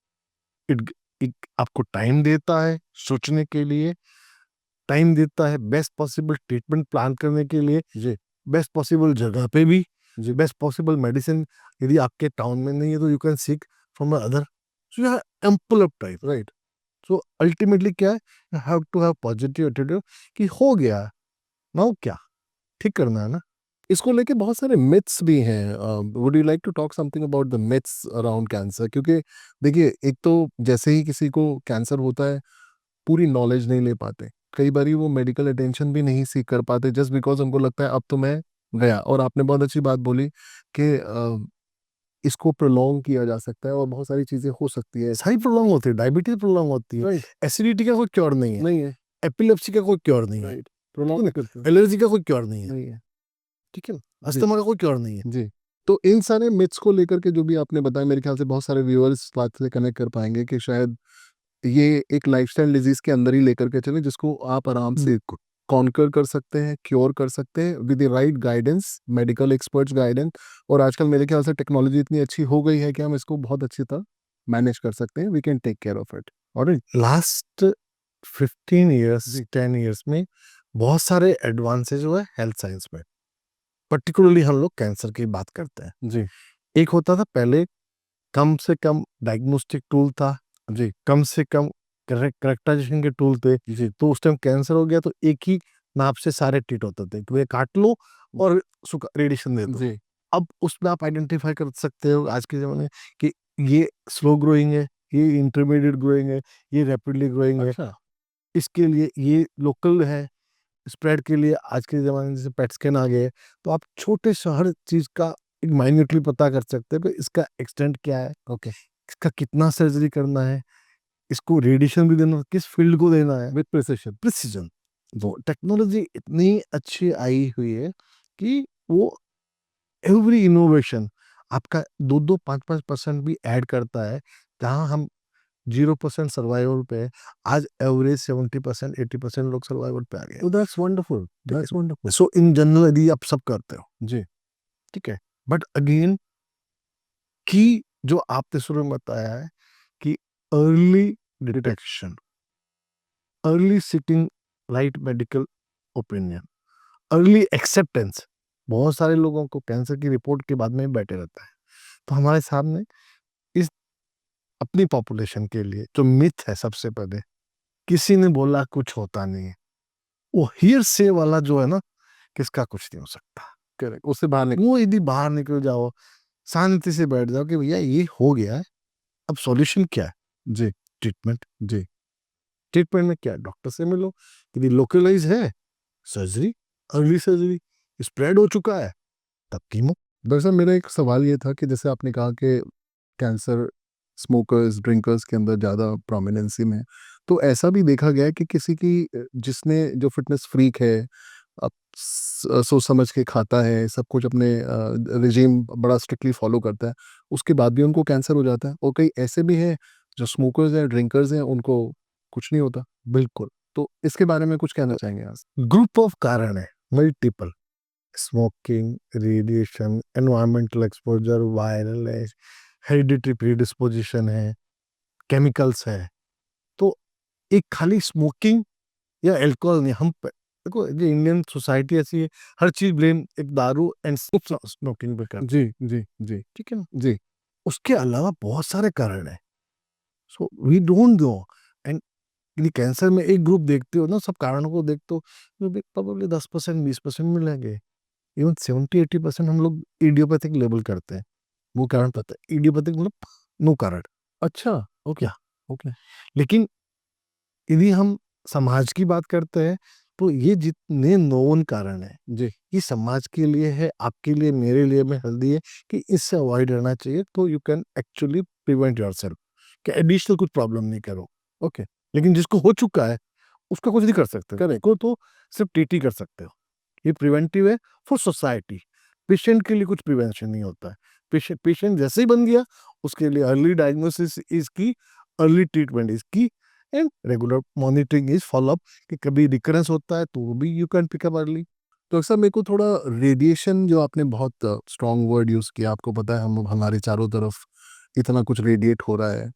It it आपको टाइम देता है सोचने के लिए, टाइम देता है बेस्ट पॉसिबल ट्रीटमेंट प्लान करने के लिए, जी, बेस्ट पॉसिबल जगह पे भी, जी, बेस्ट पॉसिबल मेडिसिन। यदि आपके टाउन में नहीं है तो you can seek from other. So you have ample of time, right. So ultimately क्या है, you have to have positive attitude कि हो गया, नाउ क्या ठीक करना है ना। इसको लेके बहुत सारे मिथ्स भी हैं। Would you like to talk something about the myths around cancer? क्योंकि देखिए, एक तो जैसे ही किसी को कैंसर होता है, पूरी नॉलेज नहीं ले पाते, कई बारी वो मेडिकल अटेंशन भी नहीं सीख कर पाते, जस्ट बिकॉज उनको लगता है अब तो मैं गया। और आपने बहुत अच्छी बात बोली कि इसको प्रोलॉन्ग किया जा सकता है और बहुत सारी चीजें हो सकती है। सारी प्रॉब्लम होती है, डायबिटीज प्रॉब्लम होती है, राइट, एसिडिटी का कोई क्योर नहीं है, नहीं है, एपिलेप्सी का कोई क्योर नहीं है, राइट, प्रोलॉन्ग करते हैं, एलर्जी का कोई क्योर नहीं है, नहीं है, ठीक है ना, जी, अस्थमा का कोई क्योर नहीं है। जी। तो इन सारे मिथ्स को लेकर के जो भी आपने बताया, मेरे ख्याल से बहुत सारे व्यूअर्स इस बात से कनेक्ट कर पाएंगे कि शायद ये एक लाइफस्टाइल डिजीज के अंदर ही लेकर के चले, जिसको आप आराम से कॉन्कर कर सकते हैं, क्योर कर सकते हैं with the right guidance, medical experts guidance. और आजकल मेरे ख्याल से टेक्नोलॉजी इतनी अच्छी हो गई है कि हम इसको बहुत अच्छी तरह मैनेज कर सकते हैं। We can take care of it. और लास्ट 15 years जी, 10 years में बहुत सारे एडवांसेज हुए हेल्थ साइंस में। पर्टिकुलरली हम लोग कैंसर की बात करते हैं। जी, एक होता था पहले, कम से कम डायग्नोस्टिक टूल था, जी, कम से कम करेक्टाइजेशन के टूल थे। जी, तो उस टाइम कैंसर हो गया तो एक ही नाप से सारे ट्रीट होते थे, तो ये काट लो और रेडिएशन दे दो। जी, अब उसमें आप आइडेंटिफाई कर सकते हो आज के ज़माने में कि ये स्लो ग्रोइंग है, ये इंटरमीडिएट ग्रोइंग है, ये रैपिडली ग्रोइंग है। अच्छा, इसके लिए ये लोकल है, स्प्रेड के लिए आज के ज़माने में जैसे पेट स्कैन आ गए हैं, तो आप छोटे से हर चीज़ का एक माइन्यूटली पता कर सकते हैं कि इसका एक्सटेंट क्या है, ओके, इसका कितना सर्जरी करना है, इसको रेडिएशन भी देना, किस फील्ड को देना है, विद प्रिसिशन। प्रिसीजन। वो टेक्नोलॉजी इतनी अच्छी आई हुई है कि वो एवरी इनोवेशन आपका 2-5% भी ऐड करता है। जहाँ हम 0% सर्वाइवल पे है, आज एवरेज 70% 80% लोग सर्वाइवल पे आ गए। That's wonderful, that's wonderful. So in general यदि आप सब करते हो, जी। ठीक है, बट अगेन की जो आपने शुरू में बताया है कि early detection, early seeking right medical opinion, early acceptance. बहुत सारे लोगों को कैंसर की रिपोर्ट के बाद में ही बैठे रहता है। तो हमारे सामने इस अपनी पॉपुलेशन के लिए जो मिथ है, सबसे पहले किसी ने बोला कुछ होता नहीं है, वो हियर से वाला जो है ना, किसका कुछ नहीं हो सकता, करेक्ट, उससे बाहर निकल। वो यदि बाहर निकल जाओ, शांति से बैठ जाओ कि भैया ये हो गया है, अब सॉल्यूशन क्या है? जी। ट्रीटमेंट। जी। ट्रीटमेंट में क्या है? डॉक्टर से मिलो। यदि लोकलाइज है, सर्जरी, अर्ली सर्जरी। स्प्रेड हो चुका है, तब कीमो। दरअसल मेरा एक सवाल ये था कि जैसे आपने कहा कि कैंसर स्मोकर्स, ड्रिंकर्स के अंदर ज़्यादा प्रोमिनेंसी में है, तो ऐसा भी देखा गया है कि किसी की जिसने जो फिटनेस फ्रीक है, अब सोच समझ के खाता है, सब कुछ अपने रिजीम बड़ा स्ट्रिक्टली फॉलो करता है, उसके बाद भी उनको कैंसर हो जाता है, और कई ऐसे भी हैं जो स्मोकर्स हैं, ड्रिंकर्स हैं, उनको कुछ नहीं होता। बिल्कुल। तो इसके बारे में कुछ कहना चाहेंगे आप? ग्रुप ऑफ कारण है, multiple. Smoking, radiation, environmental exposure, viral है, हेरिडिटरी प्रीडिस्पोजिशन है, केमिकल्स है। तो एक खाली स्मोकिंग या अल्कोहल नहीं, देखो ये इंडियन सोसाइटी ऐसी है, हर चीज ब्लेम एक दारू एंड स्मोकिंग पे कर। जी, जी, जी, ठीक है ना? जी। उसके अलावा बहुत सारे कारण है। So we don't know. And यदि कैंसर में एक ग्रुप देखते हो ना, सब कारणों को देखते हो, तो प्रोबेबली 10% 20% मिलेंगे। इवन 70-80% हम लोग इडियोपैथिक लेबल करते हैं। वो कारण पता है, इडियोपैथिक मतलब नो कारण। अच्छा, ओके, या ओके। लेकिन यदि हम समाज की बात करते हैं, तो ये जितने नोन कारण है, जी, ये समाज के लिए है, आपके लिए, मेरे लिए में हेल्दी है कि इससे अवॉइड रहना चाहिए। तो you can actually prevent yourself कि एडिशनल कुछ प्रॉब्लम नहीं करो। ओके, लेकिन जिसको हो चुका है, उसका कुछ नहीं कर सकते। करेक्ट। को तो सिर्फ ट्रीट कर सकते हो। ये प्रिवेंटिव है फॉर सोसाइटी। पेशेंट के लिए कुछ प्रिवेंशन नहीं होता है। पेशेंट पेशेंट जैसे ही बन गया, उसके लिए early diagnosis is key, early treatment is key, and regular monitoring is follow up कि कभी रिकरेंस होता है तो वो भी you can pick up early. तो अक्सर मेरे को थोड़ा रेडिएशन, जो आपने बहुत स्ट्रॉन्ग वर्ड यूज़ किया, आपको पता है हम हमारे चारों तरफ इतना कुछ रेडिएट हो रहा है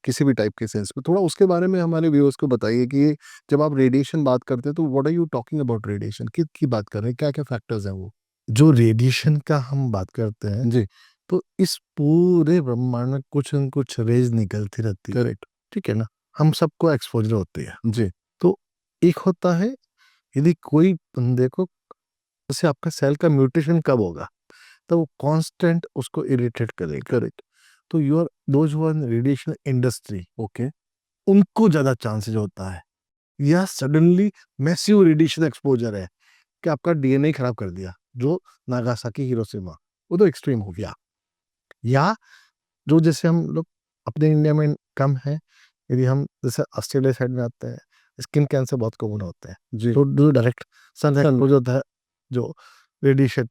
किसी भी टाइप के सेंस में, थोड़ा उसके बारे में हमारे व्यूअर्स को बताइए कि ये जब आप रेडिएशन बात करते हैं तो what are you talking about radiation, की बात कर रहे हैं, क्या क्या फैक्टर्स हैं वो? जो रेडिएशन का हम बात करते हैं, जी, तो इस पूरे ब्रह्मांड में कुछ न कुछ रेज निकलती रहती है। करेक्ट। ठीक है ना? हम सबको एक्सपोजर होती है। जी, तो एक होता है, यदि कोई बंदे को, जैसे आपका सेल का म्यूटेशन कब होगा, तो वो कांस्टेंट उसको इरिटेट करेगा। करेक्ट। तो your those who are in radiation industry, okay. उनको ज्यादा चांसेस होता है। या सडनली मैसिव रेडिएशन एक्सपोजर है कि आपका डीएनए खराब कर दिया, जो नागासाकी हिरोशिमा, वो तो एक्सट्रीम हो गया। या जो जैसे हम लोग अपने इंडिया में कम है, यदि हम जैसे ऑस्ट्रेलिया साइड में आते हैं, स्किन कैंसर बहुत कॉमन होते हैं। जी, तो जो डायरेक्ट सन सन, एक्सपोजर होता है, जो रेडिएशन,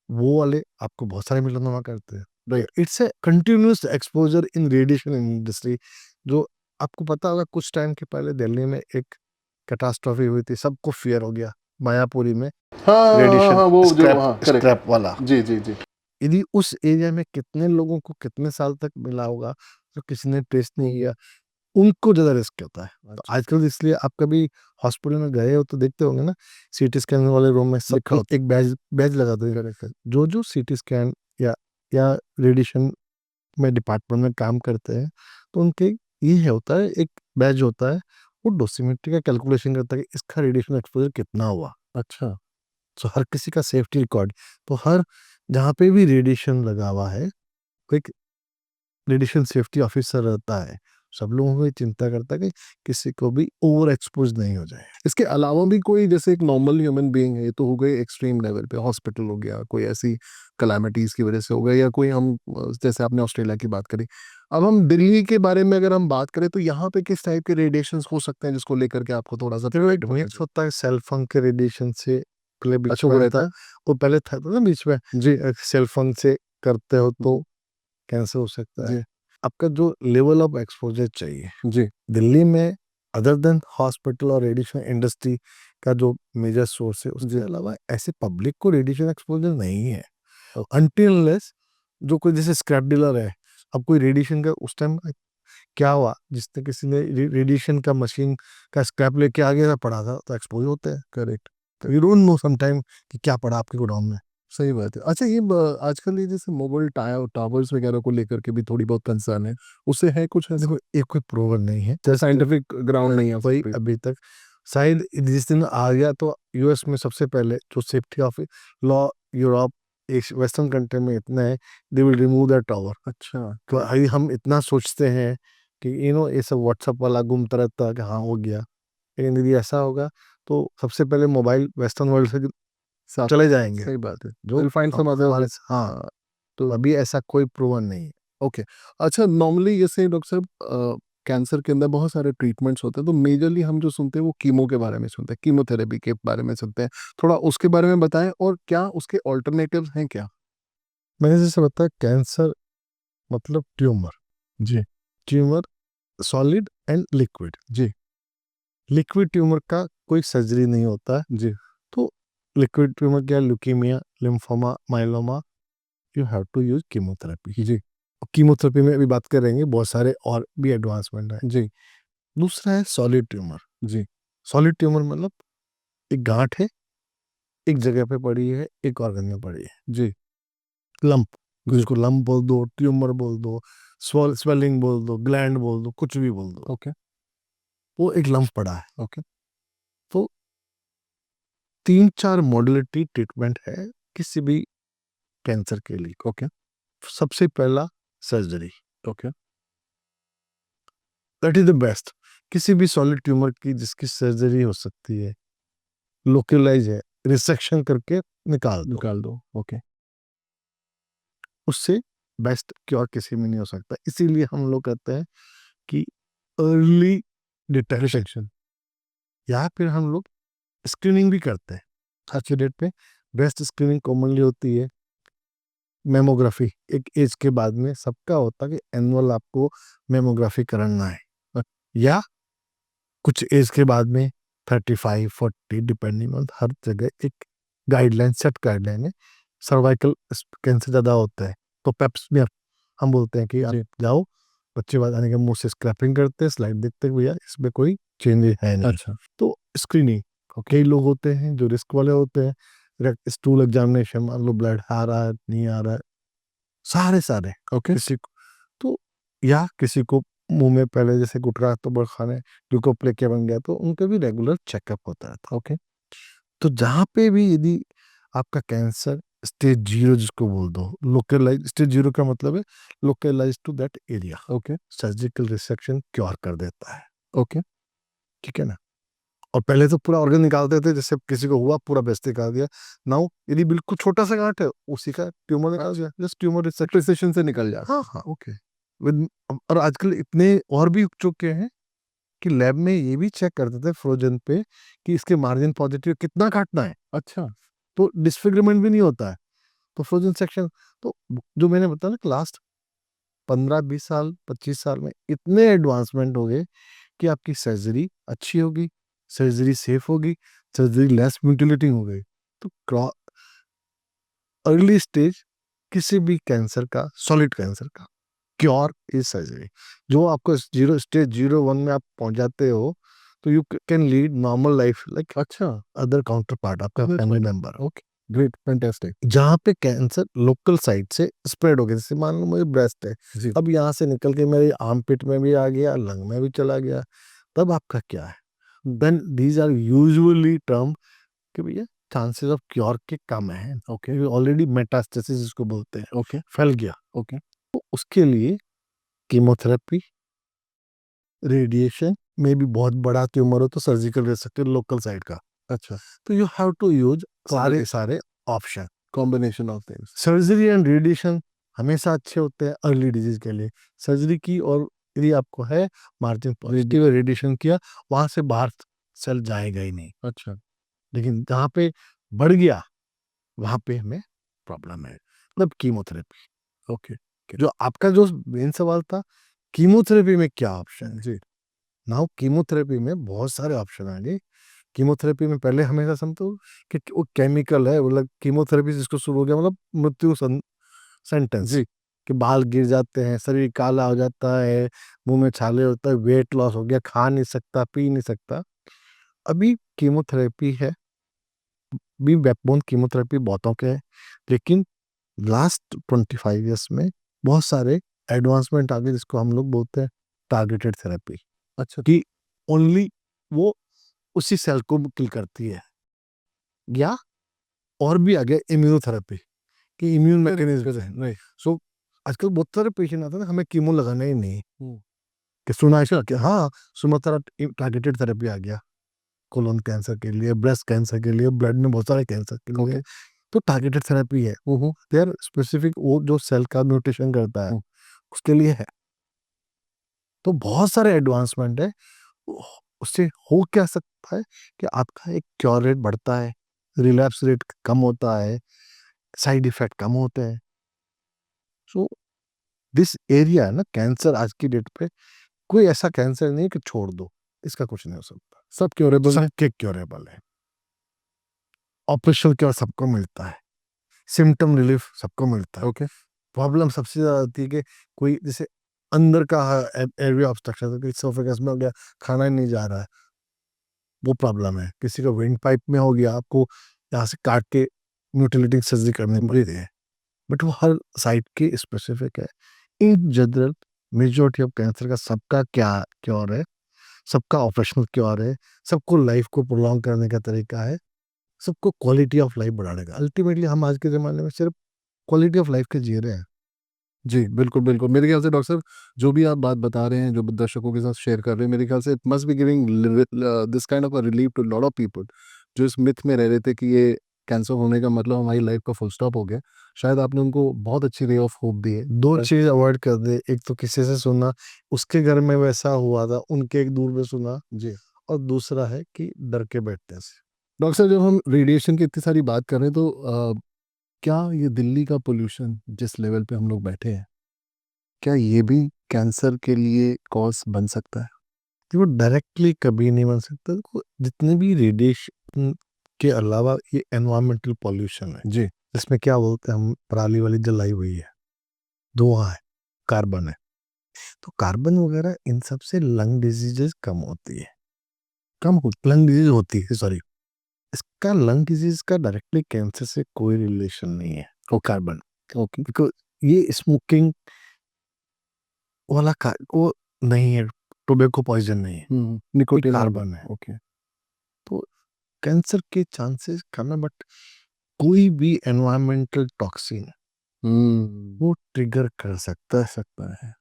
वो वाले आपको बहुत सारे मेलानोमा करते हैं। Right. It's a continuous exposure in radiation industry. जो आपको पता होगा, कुछ टाइम के पहले दिल्ली में एक कैटास्ट्रॉफी हुई थी, सबको फियर हो गया मायापुरी में, हाँ, हाँ, हाँ, रेडिएशन हाँ, वो जो, स्क्रैप हाँ, करेक्ट। स्क्रैप वाला। जी, जी, जी। यदि उस एरिया में कितने लोगों को कितने साल तक मिला होगा, तो किसी ने टेस्ट नहीं किया, उनको ज्यादा रिस्क होता है। तो अच्छा, आजकल इसलिए आप कभी हॉस्पिटल में गए हो तो देखते होंगे ना, सीटी स्कैन वाले रूम में लिखा सबको होता एक बैज बैज लगा दो। Correct, correct. जो जो सीटी स्कैन या रेडिएशन में डिपार्टमेंट में काम करते हैं, तो उनके ये होता है, एक बैच होता है, वो डोसीमेट्री का कैलकुलेशन करता है कि इसका रेडिएशन एक्सपोजर कितना हुआ। अच्छा, तो हर किसी का सेफ्टी रिकॉर्ड, तो हर जहाँ पे भी रेडिएशन लगा हुआ है, एक रेडिएशन सेफ्टी ऑफिसर रहता है, सब लोगों को ये चिंता करता है कि किसी को भी ओवर एक्सपोज नहीं हो जाए। इसके अलावा भी कोई जैसे एक नॉर्मल ह्यूमन बीइंग है, ये तो हो गए एक्सट्रीम लेवल पे, हॉस्पिटल हो गया, कोई ऐसी कलामिटीज की वजह से हो गया, या कोई हम जैसे आपने ऑस्ट्रेलिया की बात करी, अब हम दिल्ली के बारे में अगर हम बात करें तो यहाँ पे किस टाइप के रेडिएशंस हो सकते हैं जिसको लेकर के आपको थोड़ा सा देखो, एक मिथ होता है सेल फोन के रेडिएशन से, पहले बीच अच्छा में वो था, रहता है वो पहले था ना बीच में, जी सेल फोन से करते हो तो कैंसर हो सकता है। जी आपका जो लेवल ऑफ एक्सपोजर चाहिए जी दिल्ली में, अदर देन हॉस्पिटल और रेडिएशन इंडस्ट्री का जो मेजर सोर्स है, जी। उसके अलावा ऐसे पब्लिक को रेडिएशन एक्सपोजर नहीं है ओके। अनटिल अनलेस जो कोई जैसे स्क्रैप डीलर है। अब कोई रेडिएशन का उस टाइम क्या हुआ, जिसने किसी ने रेडिएशन का मशीन का स्क्रैप लेके आ गया पड़ा था, तो एक्सपोज होते हैं। Correct. You don't know sometime कि क्या पड़ा आपके गोडाउन में। सही बात है। अच्छा ये आजकल ये जैसे मोबाइल टावर्स वगैरह को लेकर के भी थोड़ी बहुत कंसर्न है, उससे है कुछ ऐसा? देखो, ये कोई प्रूवन नहीं है, जस्ट साइंटिफिक ग्राउंड नहीं है उस वही पे। अभी तक। शायद जिस दिन आ गया तो यूएस में सबसे पहले जो सेफ्टी ऑफ लॉ, यूरोप, एक वेस्टर्न कंट्री में इतना है, they will remove that tower. अच्छा तो अभी हम इतना सोचते हैं कि ये सब व्हाट्सएप वाला घूमता रहता है कि हाँ हो गया, लेकिन यदि ऐसा होगा तो सबसे पहले मोबाइल वेस्टर्न वर्ल्ड से साफ। चले जाएंगे। सही बात है। जो विल फाइंड सम अदर। हमारे हाँ, तो अभी ऐसा कोई प्रूवन नहीं है। ओके। अच्छा नॉर्मली जैसे डॉक्टर साहब कैंसर के अंदर बहुत सारे ट्रीटमेंट्स होते हैं, तो मेजरली हम जो सुनते हैं वो कीमो के बारे में सुनते हैं, कीमोथेरेपी के बारे में सुनते हैं, थोड़ा उसके बारे में बताएं, और क्या उसके ऑल्टरनेटिव्स हैं क्या? मैंने जैसे बताया, कैंसर मतलब ट्यूमर। जी ट्यूमर सॉलिड एंड लिक्विड। जी लिक्विड ट्यूमर का कोई सर्जरी नहीं होता है। जी तो लिक्विड ट्यूमर क्या, leukaemia, lymphoma, myeloma, you have to use chemotherapy. जी कीमोथेरेपी में अभी बात करेंगे, बहुत सारे और भी एडवांसमेंट है। जी दूसरा है सॉलिड ट्यूमर। जी सॉलिड ट्यूमर मतलब एक गांठ है, एक जगह पे पड़ी है, एक ऑर्गन में पड़ी है। जी लंप, जी। उसको लंप बोल दो, ट्यूमर बोल दो, स्वेलिंग बोल दो, ग्लैंड बोल दो, कुछ भी बोल दो, ओके वो एक लंप पड़ा है। ओके तो 3-4 मॉडलिटी ट्रीटमेंट है किसी भी कैंसर के लिए। ओके सबसे पहला surgery, okay that is the best. किसी भी सॉलिड ट्यूमर की जिसकी सर्जरी हो सकती है, लोकलाइज है, रिसेक्शन करके निकाल दो, निकाल दो। ओके उससे बेस्ट क्योर किसी में नहीं हो सकता। इसीलिए हम लोग कहते हैं कि अर्ली डिटेक्शन, डिटेक्शन। या फिर हम लोग स्क्रीनिंग भी करते हैं। आज के डेट पे बेस्ट स्क्रीनिंग कॉमनली होती है मेमोग्राफी। एक एज के बाद में सबका होता है कि एनुअल आपको मेमोग्राफी करना है, या कुछ एज के बाद में 35-40, डिपेंडिंग ऑन हर जगह एक गाइडलाइन, सेट गाइडलाइन है। सर्वाइकल कैंसर ज़्यादा होता है तो पेप्समियर हम बोलते हैं कि आप जी जाओ, बच्चे बाद आने के मुंह से स्क्रैपिंग करते हैं, स्लाइड देखते हैं भैया इसमें कोई चेंज है नहीं। अच्छा तो स्क्रीनिंग, ओके कई लोग होते हैं जो रिस्क वाले होते हैं, डायरेक्ट स्टूल एग्जामिनेशन, मान लो ब्लड आ रहा है नहीं आ रहा है, सारे सारे ओके किसी को, तो या किसी को मुंह में पहले जैसे गुटखा तो बड़ खाने ग्लूकोप्लेकिया बन गया, तो उनका भी रेगुलर चेकअप होता रहता है। ओके तो जहाँ पे भी यदि आपका कैंसर स्टेज 0 जिसको बोल दो, लोकलाइज, स्टेज 0 का मतलब है localise to that area, okay surgical resection cure कर देता है। ओके ठीक है ना। और पहले तो पूरा ऑर्गन निकालते थे, जैसे किसी को हुआ पूरा बेस्ट निकाल दिया। नाउ यदि बिल्कुल छोटा सा गांठ है, उसी का ट्यूमर निकाल दिया, जस्ट ट्यूमर रिसेक्शन। प्रिसिशन से निकल जाता। हाँ हाँ। ओके विद, और आजकल इतने और भी उग चुके हैं कि लैब में ये भी चेक करते थे फ्रोजन पे कि इसके मार्जिन पॉजिटिव कितना काटना है, अच्छा तो डिसफिगरमेंट भी नहीं होता है। तो फ्रोजन सेक्शन, तो जो मैंने बताया ना, लास्ट 15-20 साल, 25 साल में इतने एडवांसमेंट हो गए कि आपकी सर्जरी अच्छी होगी, सर्जरी सेफ होगी, सर्जरी लेस म्यूटिलेटिंग हो गई। तो अर्ली स्टेज किसी भी कैंसर का, सॉलिड कैंसर का क्योर इज सर्जरी। जो आपको स्टेज 0-1 में आप पहुंच जाते हो, तो you can lead normal life like अच्छा अदर काउंटर पार्ट, आपका family member. Okay great fantastic जहाँ पे कैंसर लोकल साइट से स्प्रेड हो गया, जैसे मान लो मुझे ब्रेस्ट है, जी अब यहाँ से निकल के मेरे आर्म पिट में भी आ गया, लंग में भी चला गया, तब आपका क्या है? Then these are usually term कि भैया चांसेस ऑफ क्योर के कम है, ओके, ऑलरेडी मेटास्टेसिस जिसको बोलते हैं, ओके फैल गया। ओके तो उसके लिए कीमोथेरेपी, रेडिएशन में भी बहुत बड़ा ट्यूमर हो तो सर्जिकल रह सकते हो लोकल साइड का। अच्छा, तो यू हैव टू यूज सारे सारे सारे option. Combination of things. Surgery and radiation हमेशा अच्छे होते हैं अर्ली डिजीज के लिए। सर्जरी की और यदि आपको है मार्जिन पॉजिटिव रेडिएशन किया, वहां से बाहर सेल जाएगा ही नहीं। अच्छा, लेकिन जहाँ पे बढ़ गया वहां पे हमें प्रॉब्लम है, मतलब कीमोथेरेपी। ओके, जो आपका जो मेन सवाल था, कीमोथेरेपी में क्या ऑप्शन है। जी, नाउ कीमोथेरेपी में बहुत सारे ऑप्शन आएंगे। कीमोथेरेपी में पहले हमेशा समझो कि वो केमिकल है, मतलब कीमोथेरेपी जिसको शुरू हो गया मतलब मृत्यु सेंटेंस, जी, कि बाल गिर जाते हैं, शरीर काला हो जाता है, मुंह में छाले होता है, वेट लॉस हो गया, खा नहीं सकता, पी नहीं सकता। अभी कीमोथेरेपी है, भी बैकबोन कीमोथेरेपी बहुतों के है, लेकिन लास्ट 25 ईयर्स में बहुत सारे एडवांसमेंट आ गए जिसको हम लोग बोलते हैं टारगेटेड थेरेपी, अच्छा, कि ओनली वो उसी सेल को किल करती है। या और भी आगे इम्यूनोथेरेपी, कि इम्यून मैकेनिज्म है। नहीं, सो आजकल बहुत सारे पेशेंट आते हैं ना, हमें कीमो लगाना ही नहीं, हम्म, कि सुना ऐसा कि हाँ सुमात्रा टारगेटेड थेरेपी आ गया, कोलोन कैंसर के लिए, ब्रेस्ट कैंसर के लिए, ब्लड में बहुत सारे कैंसर के लिए। ओके, तो टारगेटेड थेरेपी है, हम्म, दे आर स्पेसिफिक, वो जो सेल का म्यूटेशन करता है उसके लिए है। तो बहुत सारे एडवांसमेंट है। उससे हो क्या सकता है कि आपका एक क्योर रेट बढ़ता है, रिलैप्स रेट कम होता है, साइड इफेक्ट कम होते हैं। सो दिस एरिया है ना, कैंसर आज की डेट पे कोई ऐसा कैंसर नहीं है कि छोड़ दो, इसका कुछ नहीं हो सकता। सब क्योरेबल। सबके क्योरेबल है, ऑपरेशन क्योर सबको मिलता है, सिम्टम रिलीफ सबको मिलता है। ओके, प्रॉब्लम सबसे ज्यादा आती है कि कोई जैसे अंदर का एरिया ऑब्स्ट्रक्शन, इसोफेगस में हो गया, खाना ही नहीं जा रहा है, वो प्रॉब्लम है। किसी का विंड पाइप में हो गया, आपको यहाँ से काट के म्यूटिलेटिंग सर्जरी करनी पड़ती है, बट वो हर साइट की स्पेसिफिक है। In general majority of cancer का सबका क्या क्योर है, सबका ऑपरेशनल क्योर है, सबको लाइफ को प्रोलॉन्ग करने का तरीका है, सबको क्वालिटी ऑफ लाइफ बढ़ाने का। अल्टीमेटली हम आज के ज़माने में सिर्फ क्वालिटी ऑफ लाइफ के जी रहे हैं। जी, बिल्कुल, बिल्कुल। मेरे ख्याल से डॉक्टर साहब जो भी आप बात बता रहे हैं, जो दर्शकों के साथ शेयर कर रहे हैं, मेरे ख्याल से it must be giving this kind of a relief to lot of people जो इस मिथ में रह रहे थे कि ये कैंसर होने का मतलब हमारी लाइफ का फुल स्टॉप हो गया। शायद आपने उनको बहुत अच्छी रे ऑफ होप दी है। दो चीज अवॉइड कर दे, एक तो किसी से सुनना उसके घर में वैसा हुआ था, उनके एक दूर में सुना, जी। और दूसरा है कि डर के बैठने से। डॉक्टर साहब जब हम रेडिएशन की इतनी सारी बात कर रहे हैं तो क्या ये दिल्ली का पोल्यूशन जिस लेवल पे हम लोग बैठे हैं, क्या ये भी कैंसर के लिए कॉज बन सकता है? वो डायरेक्टली कभी नहीं बन सकता। देखो, जितने भी रेडिएशन के अलावा ये एनवायरमेंटल पॉल्यूशन है, जी। जिसमें क्या बोलते हैं हम, पराली वाली जलाई हुई है, धुआं है, कार्बन है। तो कार्बन वगैरह इन सब से लंग डिजीजेस कम होती है, कम हो लंग डिजीज होती है, सॉरी। इसका लंग डिजीज का डायरेक्टली कैंसर से कोई रिलेशन नहीं है, वो कार्बन। ओके। बिकॉज ये स्मोकिंग वाला वो नहीं है, टोबैको पॉइजन नहीं है, ये निकोटीन वाला। कार्बन है। ओके। तो कैंसर के चांसेस कम है, बट कोई भी एनवायरमेंटल टॉक्सिन हम्म। वो ट्रिगर कर सकता है। सकता है।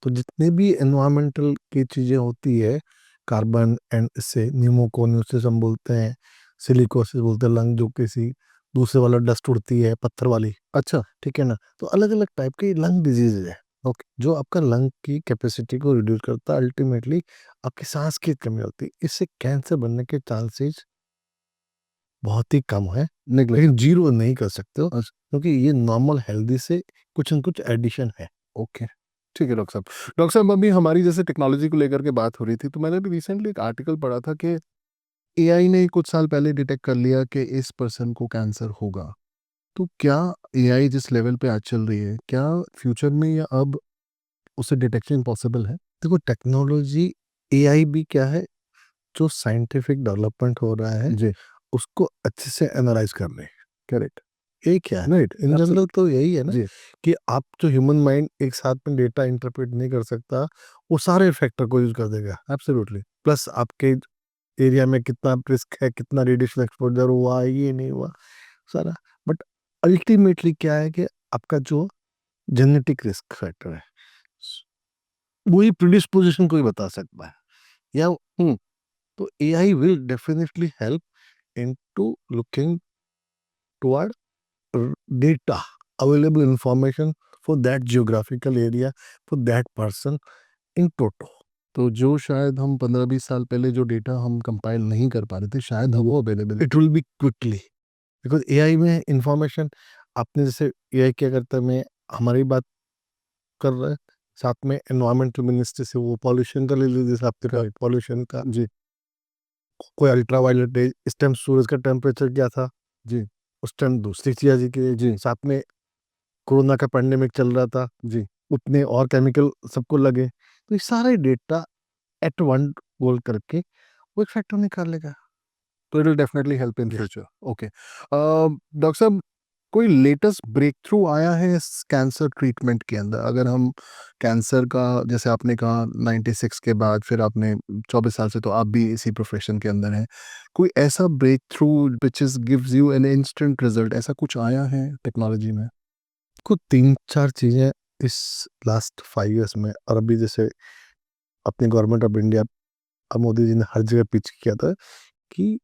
तो जितने भी एनवायरमेंटल की चीजें होती है, कार्बन एंड इससे न्यूमोकोनियोसिस हम बोलते हैं, सिलिकोसिस बोलते हैं, लंग जो किसी दूसरे वाला डस्ट उड़ती है पत्थर वाली, अच्छा। ठीक है ना। तो अलग अलग टाइप के लंग डिजीज है, ओके। जो आपका लंग की कैपेसिटी को रिड्यूस करता है, अल्टीमेटली आपकी सांस की कमी होती है। इससे कैंसर बनने के चांसेस बहुत ही कम है, निगलेक्ट। लेकिन जीरो नहीं कर सकते हो, अच्छा। क्योंकि ये नॉर्मल हेल्दी से कुछ न कुछ एडिशन है। ओके। ठीक है डॉक्टर साहब। डॉक्टर साहब अभी हमारी जैसे टेक्नोलॉजी को लेकर के बात हो रही थी तो मैंने भी रिसेंटली एक आर्टिकल पढ़ा था कि एआई ने कुछ साल पहले डिटेक्ट कर लिया कि इस पर्सन को कैंसर होगा। तो क्या एआई जिस लेवल पे आज चल रही है, क्या फ्यूचर में या अब उससे डिटेक्शन पॉसिबल है? देखो, टेक्नोलॉजी, एआई भी क्या है, जो साइंटिफिक डेवलपमेंट हो रहा है जी। उसको अच्छे से एनालाइज कर ले। करेक्ट। यही क्या है, राइट। इन जनरल तो यही है ना, जी। कि आप जो ह्यूमन माइंड एक साथ में डेटा इंटरप्रेट नहीं कर सकता, वो सारे फैक्टर को यूज कर देगा। एब्सोल्युटली। प्लस आपके एरिया में कितना रिस्क है, कितना रेडिएशन एक्सपोजर हुआ है, ये नहीं हुआ, सारा। बट अल्टीमेटली क्या है कि आपका जो जेनेटिक रिस्क फैक्टर है, वही प्रिडिस्पोजिशन कोई बता सकता है या तो AI will definitely help into looking toward data, available information for that geographical area, for that person in toto. तो जो शायद हम 15-20 साल पहले जो डेटा हम कंपाइल नहीं कर पा रहे थे, शायद अब वो available It will be quickly because AI में information आपने जैसे AI क्या करता है मैं हमारी बात कर रहा है साथ में एनवायरमेंटल मिनिस्ट्री से वो पॉल्यूशन का ले लीजिए जैसे आपके पॉल्यूशन का जी, कोई अल्ट्रा वायलेट रेज इस टाइम सूरज का टेम्परेचर क्या था जी, उस टाइम दूसरी चीज जी की जी, साथ में कोरोना का पेंडेमिक चल रहा था जी। उतने और केमिकल सबको लगे तो ये सारे डेटा एट वन गोल करके वो एक फैक्टर निकाल लेगा तो it will definitely help in Yes. Future. Okay, doctor साहब, कोई लेटेस्ट ब्रेक थ्रू आया है इस कैंसर ट्रीटमेंट के अंदर? अगर हम कैंसर का, जैसे आपने कहा 96 के बाद, फिर आपने 24 साल से तो आप भी इसी प्रोफेशन के अंदर हैं, कोई ऐसा breakthrough which is gives you an instant result, ऐसा कुछ आया है टेक्नोलॉजी में? कुछ तीन चार चीजें इस लास्ट 5 इयर्स में और अभी जैसे अपनी गवर्नमेंट ऑफ इंडिया अब मोदी जी ने हर जगह पिच किया था कि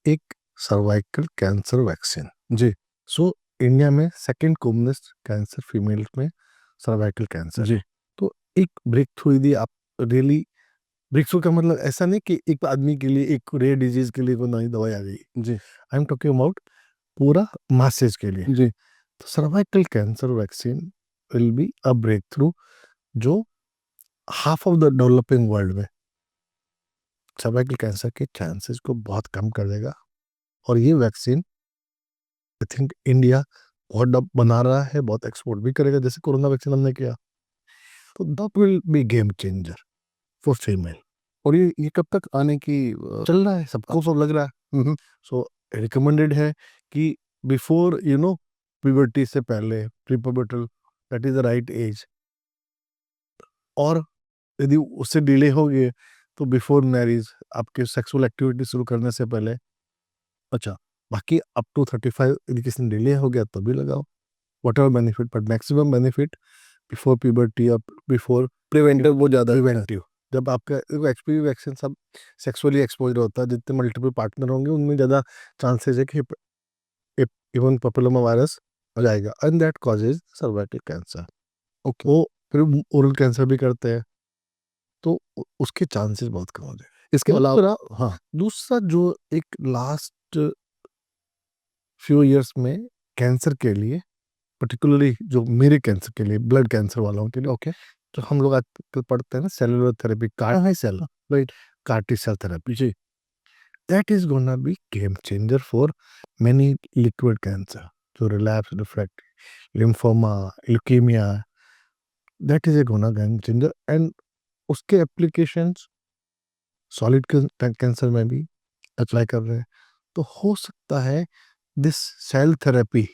एक सर्वाइकल कैंसर वैक्सीन जी, सो इंडिया में सेकंड कॉमनेस्ट कैंसर फीमेल में सर्वाइकल कैंसर जी, तो एक ब्रेक थ्रू यदि आप रियली ब्रेक थ्रू का मतलब ऐसा नहीं कि एक आदमी के लिए एक रेयर डिजीज के लिए कोई नई दवाई आ गई जी, आई एम टॉकिंग अबाउट पूरा मासेज के लिए जी, तो cervical cancer vaccine will be a breakthrough जो half of the developing world में सर्वाइकल कैंसर के चांसेस को बहुत कम कर देगा और ये वैक्सीन आई थिंक इंडिया बहुत बना रहा है बहुत एक्सपोर्ट भी करेगा जैसे कोरोना वैक्सीन हमने किया तो that will be game changer for female और ये कब तक आने की चल रहा है सबको सब लग रहा है सो रिकमेंडेड है कि बिफोर प्यूबर्टी से पहले prepubertal that is the right age और यदि उससे डिले हो गए तो बिफोर मैरिज आपके सेक्सुअल एक्टिविटी शुरू करने से पहले अच्छा बाकी अप टू 35 यदि किसी ने डिले हो गया तो भी लगाओ what ever benefit but maximum benefit before puberty या बिफोर प्रिवेंटिव वो ज़्यादा प्रिवेंटिव जब आपका एचपीवी वैक्सीन सब सेक्सुअली एक्सपोज होता है जितने मल्टीपल पार्टनर होंगे उनमें ज़्यादा चांसेस है कि इवन पॉपुलोमा वायरस हो जाएगा and that causes cervical cancer okay. वो फिर ओरल कैंसर भी करते हैं तो उसके चांसेस बहुत कम हो जाए इसके अलावा हाँ, दूसरा जो एक लास्ट फ्यू इयर्स में कैंसर के लिए पर्टिकुलरली जो मेरे कैंसर के लिए ब्लड कैंसर वालों के लिए ओके, तो हम लोग आजकल पढ़ते हैं ना cellular therapy CAR T cell right CAR T cell therapy जी, that is gonna be game changer for many liquid cancer जो relapse refractive lymphoma leukaemia that is a gonna game changer and उसके एप्लीकेशंस सॉलिड कैंसर में भी अप्लाई कर रहे हैं तो हो सकता है this cell therapy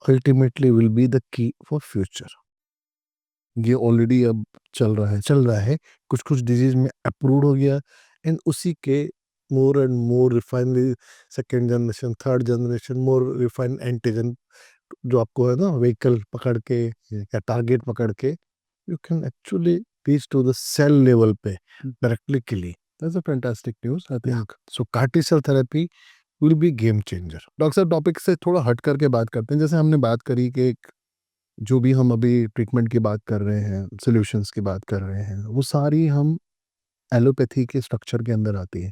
ultimately will be the key for future ये ऑलरेडी अब चल रहा है कुछ कुछ डिजीज में अप्रूव हो गया एंड उसी के more and more refinely second generation third generation more refined antigen जो आपको है ना व्हीकल पकड़ के या टारगेट पकड़ के you can actually reach to the cell level पे directly kill it that's a fantastic news I think. So CAR T cell therapy will be game changer doctor साहब, टॉपिक से थोड़ा हट करके बात करते हैं। जैसे हमने बात करी कि जो भी हम अभी ट्रीटमेंट की बात कर रहे हैं, सॉल्यूशंस की बात कर रहे हैं, वो सारी हम एलोपैथी के स्ट्रक्चर के अंदर आती है।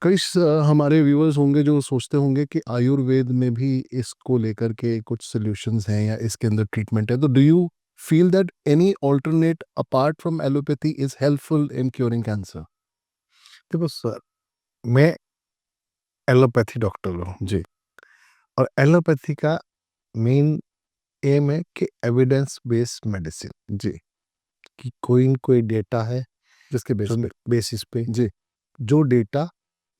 हमारे व्यूअर्स होंगे जो सोचते होंगे कि आयुर्वेद में भी इसको लेकर के कुछ सॉल्यूशंस हैं या इसके अंदर ट्रीटमेंट है। तो do you feel that any alternate apart from allopathy is helpful in curing cancer? देखो सर मैं एलोपैथी डॉक्टर हूँ जी, और एलोपैथी का मेन एम है कि एविडेंस बेस्ड मेडिसिन जी, कि कोई न कोई डेटा है जिसके बेस जो पे। बेसिस पे जी, जो डेटा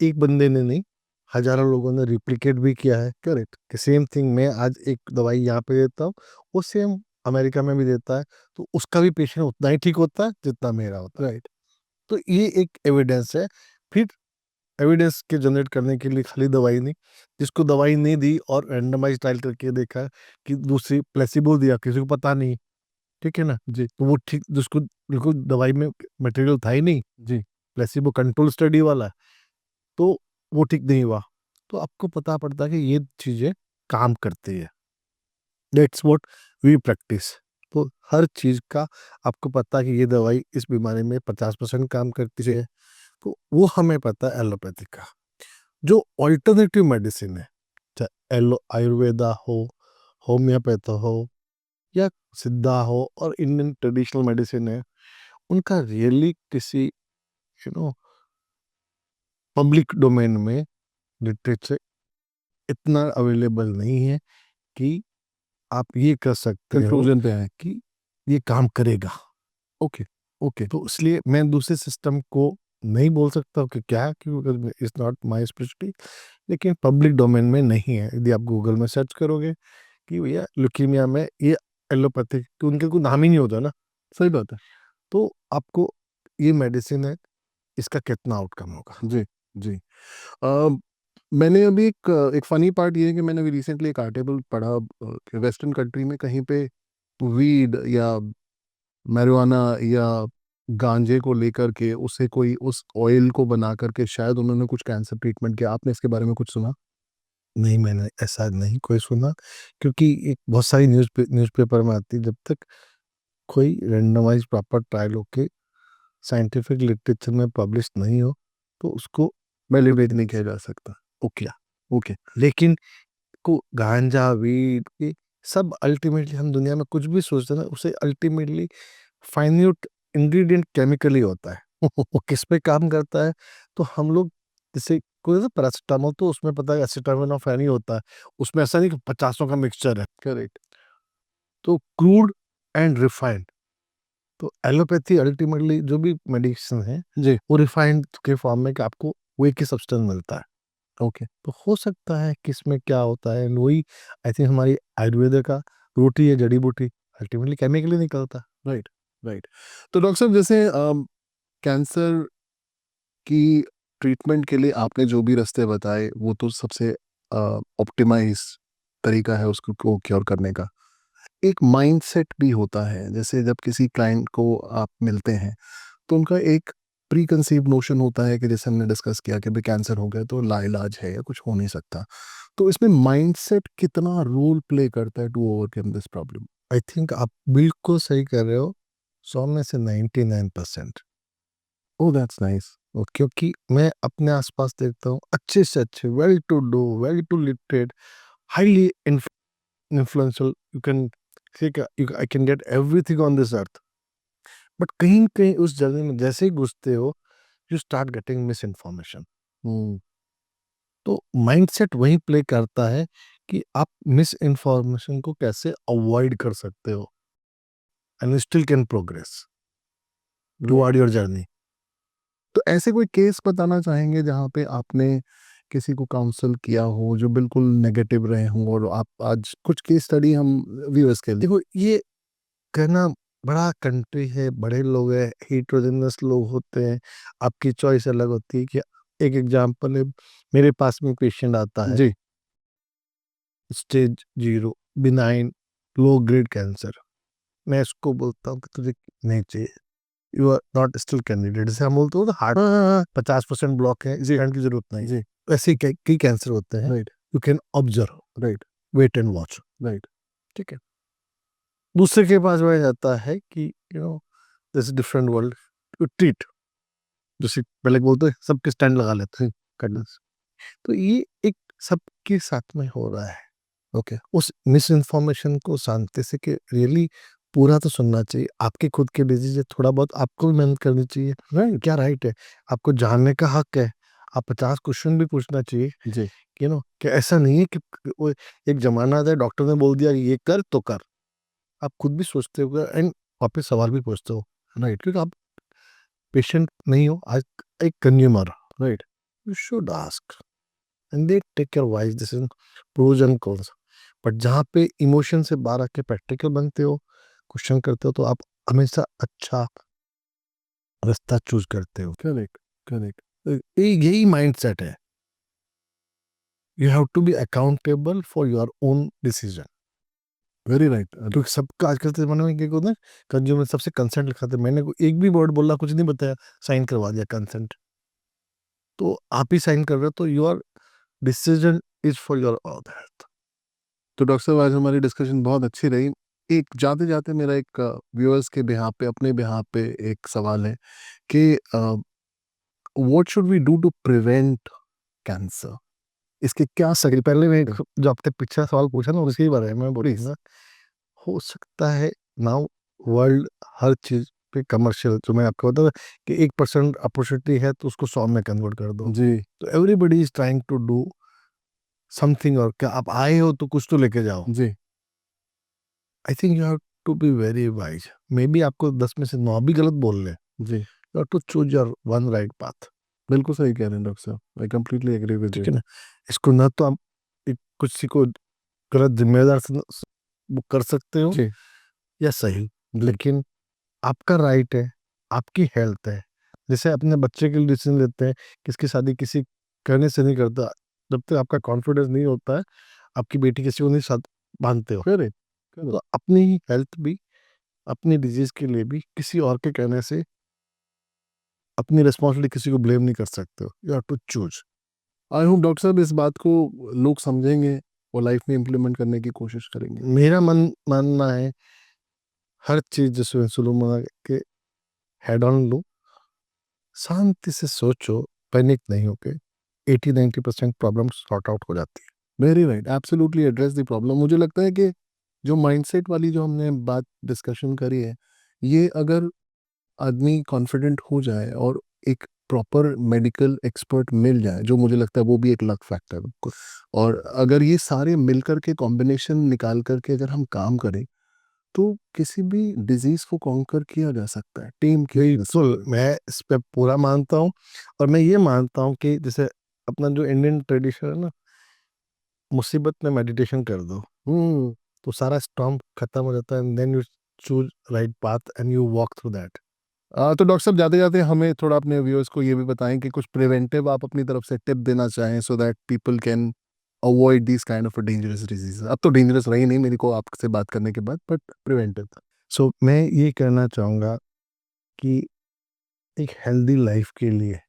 एक बंदे ने नहीं हजारों लोगों ने रिप्लिकेट भी किया है करेक्ट। कि सेम थिंग मैं आज एक दवाई यहाँ पे देता हूँ वो सेम अमेरिका में भी देता है तो उसका भी पेशेंट उतना ही ठीक होता है जितना मेरा होता है राइट। तो ये एक एविडेंस है फिर एविडेंस के जनरेट करने के लिए खाली दवाई नहीं जिसको दवाई नहीं दी और रैंडमाइज ट्रायल करके देखा कि दूसरी प्लेसिबो दिया किसी को पता नहीं ठीक है ना? जी, तो वो ठीक जिसको बिल्कुल दवाई में मटेरियल था ही नहीं, जी, प्लेसिबो कंट्रोल स्टडी वाला, तो वो ठीक नहीं हुआ। तो आपको पता पड़ता है कि ये चीज़ें काम करती है। That's what we practice. तो हर चीज़ का आपको पता है कि ये दवाई इस बीमारी में 50% काम करती है, तो वो हमें पता है एलोपैथी का। जो अल्टरनेटिव मेडिसिन है, चाहे आयुर्वेदा हो, होम्योपैथ हो या सिद्धा हो और इंडियन ट्रेडिशनल मेडिसिन है, उनका रियली किसी यू नो पब्लिक डोमेन में लिटरेचर इतना अवेलेबल नहीं है कि आप ये कर सकते हो कंक्लूजन पे आए। कि ये काम करेगा। ओके, ओके, तो इसलिए मैं दूसरे सिस्टम को नहीं बोल सकता हूँ कि क्या है, क्योंकि इट्स नॉट माय स्पेशलिटी, लेकिन पब्लिक डोमेन में नहीं है। यदि आप गूगल में सर्च करोगे कि भैया ल्यूकीमिया में ये एलोपैथिक, तो उनके कोई नाम ही नहीं होता ना, सही बात है। तो आपको ये मेडिसिन है, इसका कितना आउटकम होगा। जी, जी। अ, मैंने अभी एक फ़नी पार्ट ये है कि मैंने अभी रिसेंटली एक आर्टिकल पढ़ा कि वेस्टर्न कंट्री में कहीं पे वीड या marijuana या गांजे को लेकर के उसे कोई उस ऑयल को बना करके शायद उन्होंने कुछ कैंसर ट्रीटमेंट किया। आपने इसके बारे में कुछ सुना? नहीं, मैंने ऐसा नहीं कोई सुना, क्योंकि एक बहुत सारी न्यूज़पेपर में आती है, जब तक कोई रैंडमाइज प्रॉपर ट्रायल होके साइंटिफिक लिटरेचर में पब्लिश नहीं हो, तो उसको वैलिडेट नहीं किया जा सकता। Okay, okay. लेकिन को गांजा, वीड, ये सब अल्टीमेटली हम दुनिया में कुछ भी सोचते हैं ना, उसे अल्टीमेटली फाइन्यूट इंग्रेडिएंट केमिकली होता है। वो किस पे काम करता है, तो हम लोग जैसे कोई ना पैरासिटामोल, तो उसमें पता है एसिटामिनोफेन ही होता है, उसमें ऐसा नहीं कि पचासों का मिक्सचर है। करेक्ट। तो क्रूड एंड रिफाइंड, तो एलोपैथी अल्टीमेटली जो भी मेडिसिन है, जी, वो रिफाइंड के फॉर्म में कि आपको वो एक ही सब्सटेंस मिलता है। ओके। तो हो सकता है कि इसमें क्या होता है, वही आई थिंक हमारी आयुर्वेद का रोटी है, जड़ी बूटी अल्टीमेटली केमिकली निकलता है। Right, right. तो डॉक्टर साहब जैसे कैंसर की ट्रीटमेंट के लिए आपने जो भी रास्ते बताए वो तो सबसे ऑप्टिमाइज़ तरीका है उसको को क्योर करने का। एक माइंडसेट भी होता है, जैसे जब किसी क्लाइंट को आप मिलते हैं तो उनका एक प्री कंसीव नोशन होता है कि जैसे हमने डिस्कस किया कि भाई कैंसर हो गया तो लाइलाज है या कुछ हो नहीं सकता। तो इसमें माइंडसेट कितना रोल प्ले करता है to overcome this problem? I think आप बिल्कुल सही कर रहे हो, 100 में से 99%। Oh that's nice. क्योंकि मैं अपने आसपास देखता हूँ अच्छे से अच्छे, well to do, well to literate, highly influential, you can I can get everything on this earth, but कहीं कहीं उस जर्नी में जैसे ही घुसते हो, you start getting misinformation. Hmm. तो माइंडसेट वही प्ले करता है कि आप मिस इन्फॉर्मेशन को कैसे अवॉइड कर सकते हो and still can progress toward your journey. तो ऐसे कोई केस बताना चाहेंगे जहाँ पे आपने किसी को काउंसल किया हो जो बिल्कुल नेगेटिव रहे हों और आप आज कुछ केस स्टडी हम व्यूअर्स के लिए। देखो, ये कहना, बड़ा कंट्री है, बड़े लोग हैं, हेटेरोजेनस लोग होते हैं, आपकी चॉइस अलग होती है। कि एक एग्जांपल है, मेरे पास में पेशेंट आता है, जी, stage 0 benign low grade cancer, मैं इसको बोलता हूँ कि तुझे नहीं चाहिए, you are not still candidate. जैसे हम बोलते हो ना, हार्ट हाँ, हाँ, हाँ, 50% ब्लॉक है, जी, स्टेंट की जरूरत नहीं, जी, वैसे ही कई कई कैंसर होते हैं। Right, you can observe, right, wait and watch, right, ठीक है। दूसरे के पास में जाता है कि this different world, to treat, जैसे पहले बोलते हैं सबके स्टैंड लगा लेते हैं कर्टन्स। तो ये एक सबके साथ में हो रहा है। ओके, उस मिस इन्फॉर्मेशन को शांति से, कि रियली पूरा तो सुनना चाहिए, आपके खुद के डिजीज है, थोड़ा बहुत आपको भी मेहनत करनी चाहिए, राइट, क्या राइट है, आपको जानने का हक है, आप 50 क्वेश्चन भी पूछना चाहिए। जी, कि ऐसा नहीं है कि वो एक जमाना था, डॉक्टर ने बोल दिया कि ये कर तो कर, आप खुद भी सोचते हो एंड वापस सवाल भी पूछते हो, राइट, क्योंकि आप पेशेंट नहीं हो, आज एक consumer. Right, you should ask and they take your wise decision, pros and cons. But जहाँ पे इमोशन से बाहर आके प्रैक्टिकल बनते हो, क्वेश्चन करते हो, तो आप हमेशा अच्छा रास्ता चूज करते हो। करेक्ट, करेक्ट, तो यही माइंडसेट है, you have to be accountable for your own decision. Very right. क्योंकि सबका आजकल के ज़माने में क्या होता है, कंज्यूमर सबसे कंसेंट लिखा था, मैंने एक भी वर्ड बोला, कुछ नहीं बताया, साइन करवा दिया कंसेंट। तो आप ही साइन कर रहे हो, तो your decision is for your all health. तो डॉक्टर साहब आज हमारी डिस्कशन बहुत अच्छी रही। एक जाते जाते मेरा एक व्यूअर्स के बिहाफ पे, अपने बिहाफ पे एक सवाल है कि what should we do to prevent cancer? इसके क्या सही, पहले मैं सकते? जो आपने पिछला सवाल पूछा ना, उसके बारे में प्लीज। बोलूँगा। हो सकता है नाउ वर्ल्ड हर चीज़ पे कमर्शियल, जो मैं आपको बताया कि 1% अपॉर्चुनिटी है तो उसको 100 में कन्वर्ट कर दो। जी। तो everybody is trying to do something, और क्या आप आए हो तो कुछ तो लेके जाओ। जी। I think you have to be very wise. Maybe आपको 10 में से 9 भी गलत बोल रहे, जी। You have to choose your one right path. बिल्कुल सही कह रहे हैं डॉक्टर साहब, आई कंप्लीटली एग्री विद ठीक यू। है ना? इसको ना तो आप किसी को गलत जिम्मेदार वो कर सकते हो जी। या सही, जी। लेकिन आपका राइट है, आपकी हेल्थ है। जैसे अपने बच्चे के लिए डिसीजन लेते हैं, किसकी शादी किसी करने से नहीं करता, जब तक आपका कॉन्फिडेंस नहीं होता है, आपकी बेटी किसी को नहीं साथ बांधते हो। करेक्ट। तो करेक्ट। अपनी ही हेल्थ भी, अपनी डिजीज के लिए भी किसी और के कहने से अपनी रिस्पॉन्सिबिलिटी किसी को ब्लेम नहीं कर सकते हो। You have to choose. I hope doctor साहब इस बात को लोग समझेंगे और लाइफ में इम्प्लीमेंट करने की कोशिश करेंगे। मेरा मानना है, हर चीज जैसे सुलूमना के हेड ऑन लो, शांति से सोचो, पैनिक नहीं होके 80-90% प्रॉब्लम सॉर्ट आउट हो जाती है। Very right, absolutely address the problem. मुझे लगता है कि जो माइंडसेट वाली जो हमने बात डिस्कशन करी है, ये अगर आदमी कॉन्फिडेंट हो जाए और एक प्रॉपर मेडिकल एक्सपर्ट मिल जाए, जो मुझे लगता है वो भी एक लक फैक्टर है, और अगर ये सारे मिलकर के कॉम्बिनेशन निकाल करके अगर हम काम करें तो किसी भी डिजीज को कॉन्कर किया जा सकता है, टीम किया जा बिल्कुल, सकता मैं इस पे पूरा मानता हूँ। और मैं ये मानता हूँ कि जैसे अपना जो इंडियन ट्रेडिशन है ना, मुसीबत में मेडिटेशन कर दो है। तो सारा स्टॉर्म खत्म हो जाता है, and then you choose right path and you walk through that. तो डॉक्टर साहब जाते जाते हमें थोड़ा अपने व्यूअर्स को ये भी बताएं कि कुछ प्रिवेंटिव आप अपनी तरफ से टिप देना चाहें, so that people can avoid this kind of dangerous disease. अब तो डेंजरस रही नहीं मेरे को आपसे बात करने के बाद, बट प्रिवेंटिव था। सो मैं ये कहना चाहूँगा कि एक हेल्दी लाइफ के लिए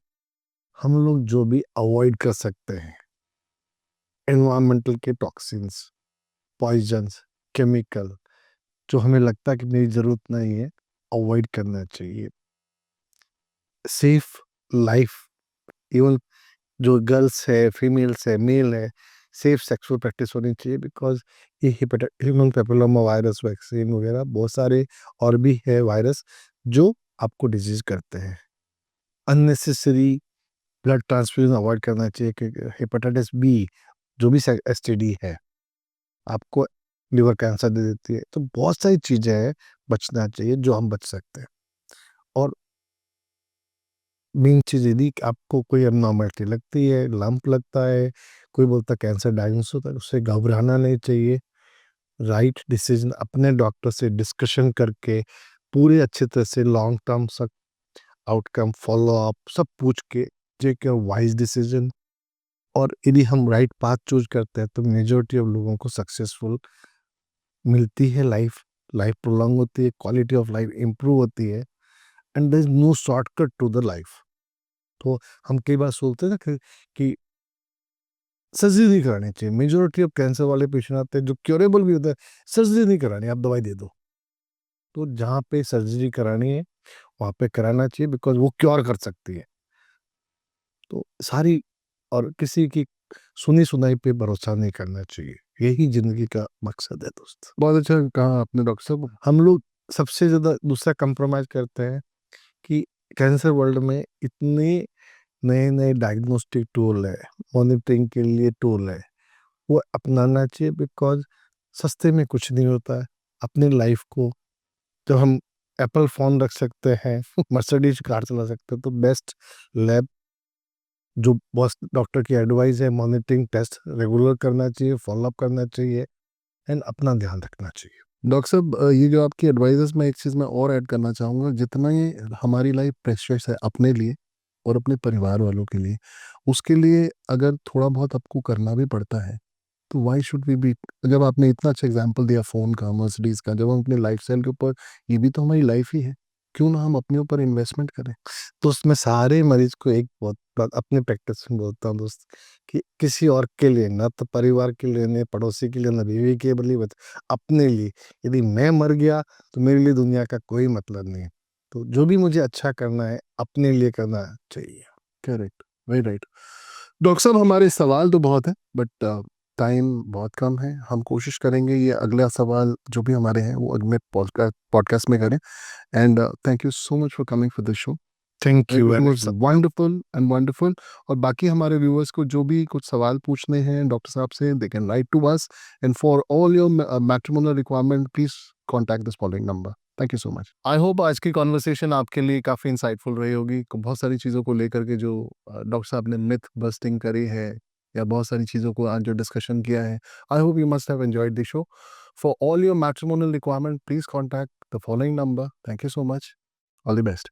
हम लोग जो भी अवॉइड कर सकते हैं, एनवायरमेंटल के टॉक्सिन्स, पॉइजन्स, केमिकल, जो हमें लगता है कि मेरी ज़रूरत नहीं है, अवॉइड करना चाहिए। सेफ लाइफ, इवन जो गर्ल्स है, फीमेल्स है, मेल है, सेफ सेक्सुअल प्रैक्टिस होनी चाहिए, बिकॉज ये ह्यूमन पेपिलोमा वायरस वैक्सीन वगैरह बहुत सारे और भी है वायरस जो आपको डिजीज करते हैं। अननेसेसरी ब्लड ट्रांसफ्यूजन अवॉइड करना चाहिए, क्योंकि हेपेटाइटिस बी जो भी एसटीडी है आपको लिवर कैंसर दे देती है। तो बहुत सारी चीज़ें हैं, बचना चाहिए जो हम बच सकते हैं। और मेन चीज़ यदि आपको कोई अबनॉर्मलिटी लगती है, लंप लगता है, कोई बोलता है कैंसर डायग्नोस होता है, उससे घबराना नहीं चाहिए। राइट डिसीजन अपने डॉक्टर से डिस्कशन करके पूरे अच्छे तरह से लॉन्ग टर्म सब आउटकम फॉलो अप सब पूछ के टेक योर वाइज डिसीजन। और यदि हम राइट पाथ चूज करते हैं तो मेजोरिटी ऑफ लोगों को सक्सेसफुल मिलती है। लाइफ लाइफ प्रोलॉन्ग होती है, क्वालिटी ऑफ लाइफ इंप्रूव होती है, and there is no shortcut to the life. तो हम कई बार सोचते हैं ना कि सर्जरी नहीं करानी चाहिए। मेजोरिटी ऑफ कैंसर वाले पेशेंट आते हैं जो क्योरेबल भी होता है, सर्जरी नहीं करानी, आप दवाई दे दो। तो जहाँ पे सर्जरी करानी है वहाँ पे कराना चाहिए, बिकॉज वो क्योर कर सकती है। तो सारी और किसी की सुनी सुनाई पे भरोसा नहीं करना चाहिए। यही जिंदगी का मकसद है दोस्त। बहुत अच्छा कहा आपने डॉक्टर साहब। हम लोग सबसे ज़्यादा दूसरा कंप्रोमाइज़ करते हैं कि कैंसर वर्ल्ड में इतने नए नए डायग्नोस्टिक टूल है, मॉनिटरिंग के लिए टूल है, वो अपनाना चाहिए, बिकॉज सस्ते में कुछ नहीं होता है। अपनी लाइफ को जब हम एप्पल फ़ोन रख सकते हैं मर्सिडीज कार चला सकते हैं, तो बेस्ट लैब जो बॉस डॉक्टर की एडवाइस है, मॉनिटरिंग टेस्ट रेगुलर करना चाहिए, फॉलोअप करना चाहिए, एंड अपना ध्यान रखना चाहिए। डॉक्टर साहब ये जो आपकी एडवाइजेस में एक चीज़ मैं और ऐड करना चाहूँगा, जितना ये हमारी लाइफ प्रेशियस है अपने लिए और अपने परिवार वालों के लिए, उसके लिए अगर थोड़ा बहुत आपको करना भी पड़ता है तो व्हाई शुड वी बी, जब आपने इतना अच्छा एग्जांपल दिया फ़ोन का, मर्सिडीज़ का, जब हम अपने लाइफ़स्टाइल के ऊपर, ये भी तो हमारी लाइफ़ ही है, क्यों ना हम अपने ऊपर इन्वेस्टमेंट करें? तो उसमें सारे मरीज को एक बहुत बात अपने प्रैक्टिस में बोलता हूँ दोस्त, कि किसी और के लिए, ना तो परिवार के लिए, ना पड़ोसी के लिए, ना बीवी के लिए, बस अपने लिए। यदि मैं मर गया तो मेरे लिए दुनिया का कोई मतलब नहीं। तो जो भी मुझे अच्छा करना है अपने लिए करना चाहिए। Correct, very right. डॉक्टर साहब, हमारे सवाल तो बहुत हैं, बट टाइम बहुत कम है। हम कोशिश करेंगे ये अगला सवाल जो भी हमारे हैं वो अगले पॉडकास्ट में करें। And thank you so much for coming for the show. Thank it you was wonderful and wonderful. और बाकी हमारे व्यूअर्स को जो भी कुछ सवाल पूछने हैं डॉक्टर साहब से, they can write to us, and for all your matrimonial requirement please contact this following number. Thank you so much. I hope आज की कॉन्वर्सेशन आपके लिए काफ़ी इंसाइटफुल रही होगी। बहुत सारी चीज़ों को लेकर के जो डॉक्टर साहब ने मिथ बस्टिंग करी है, या बहुत सारी चीज़ों को आज जो डिस्कशन किया है, I hope you must have enjoyed the show. For all your matrimonial requirement please contact the following number. Thank you so much. All the best.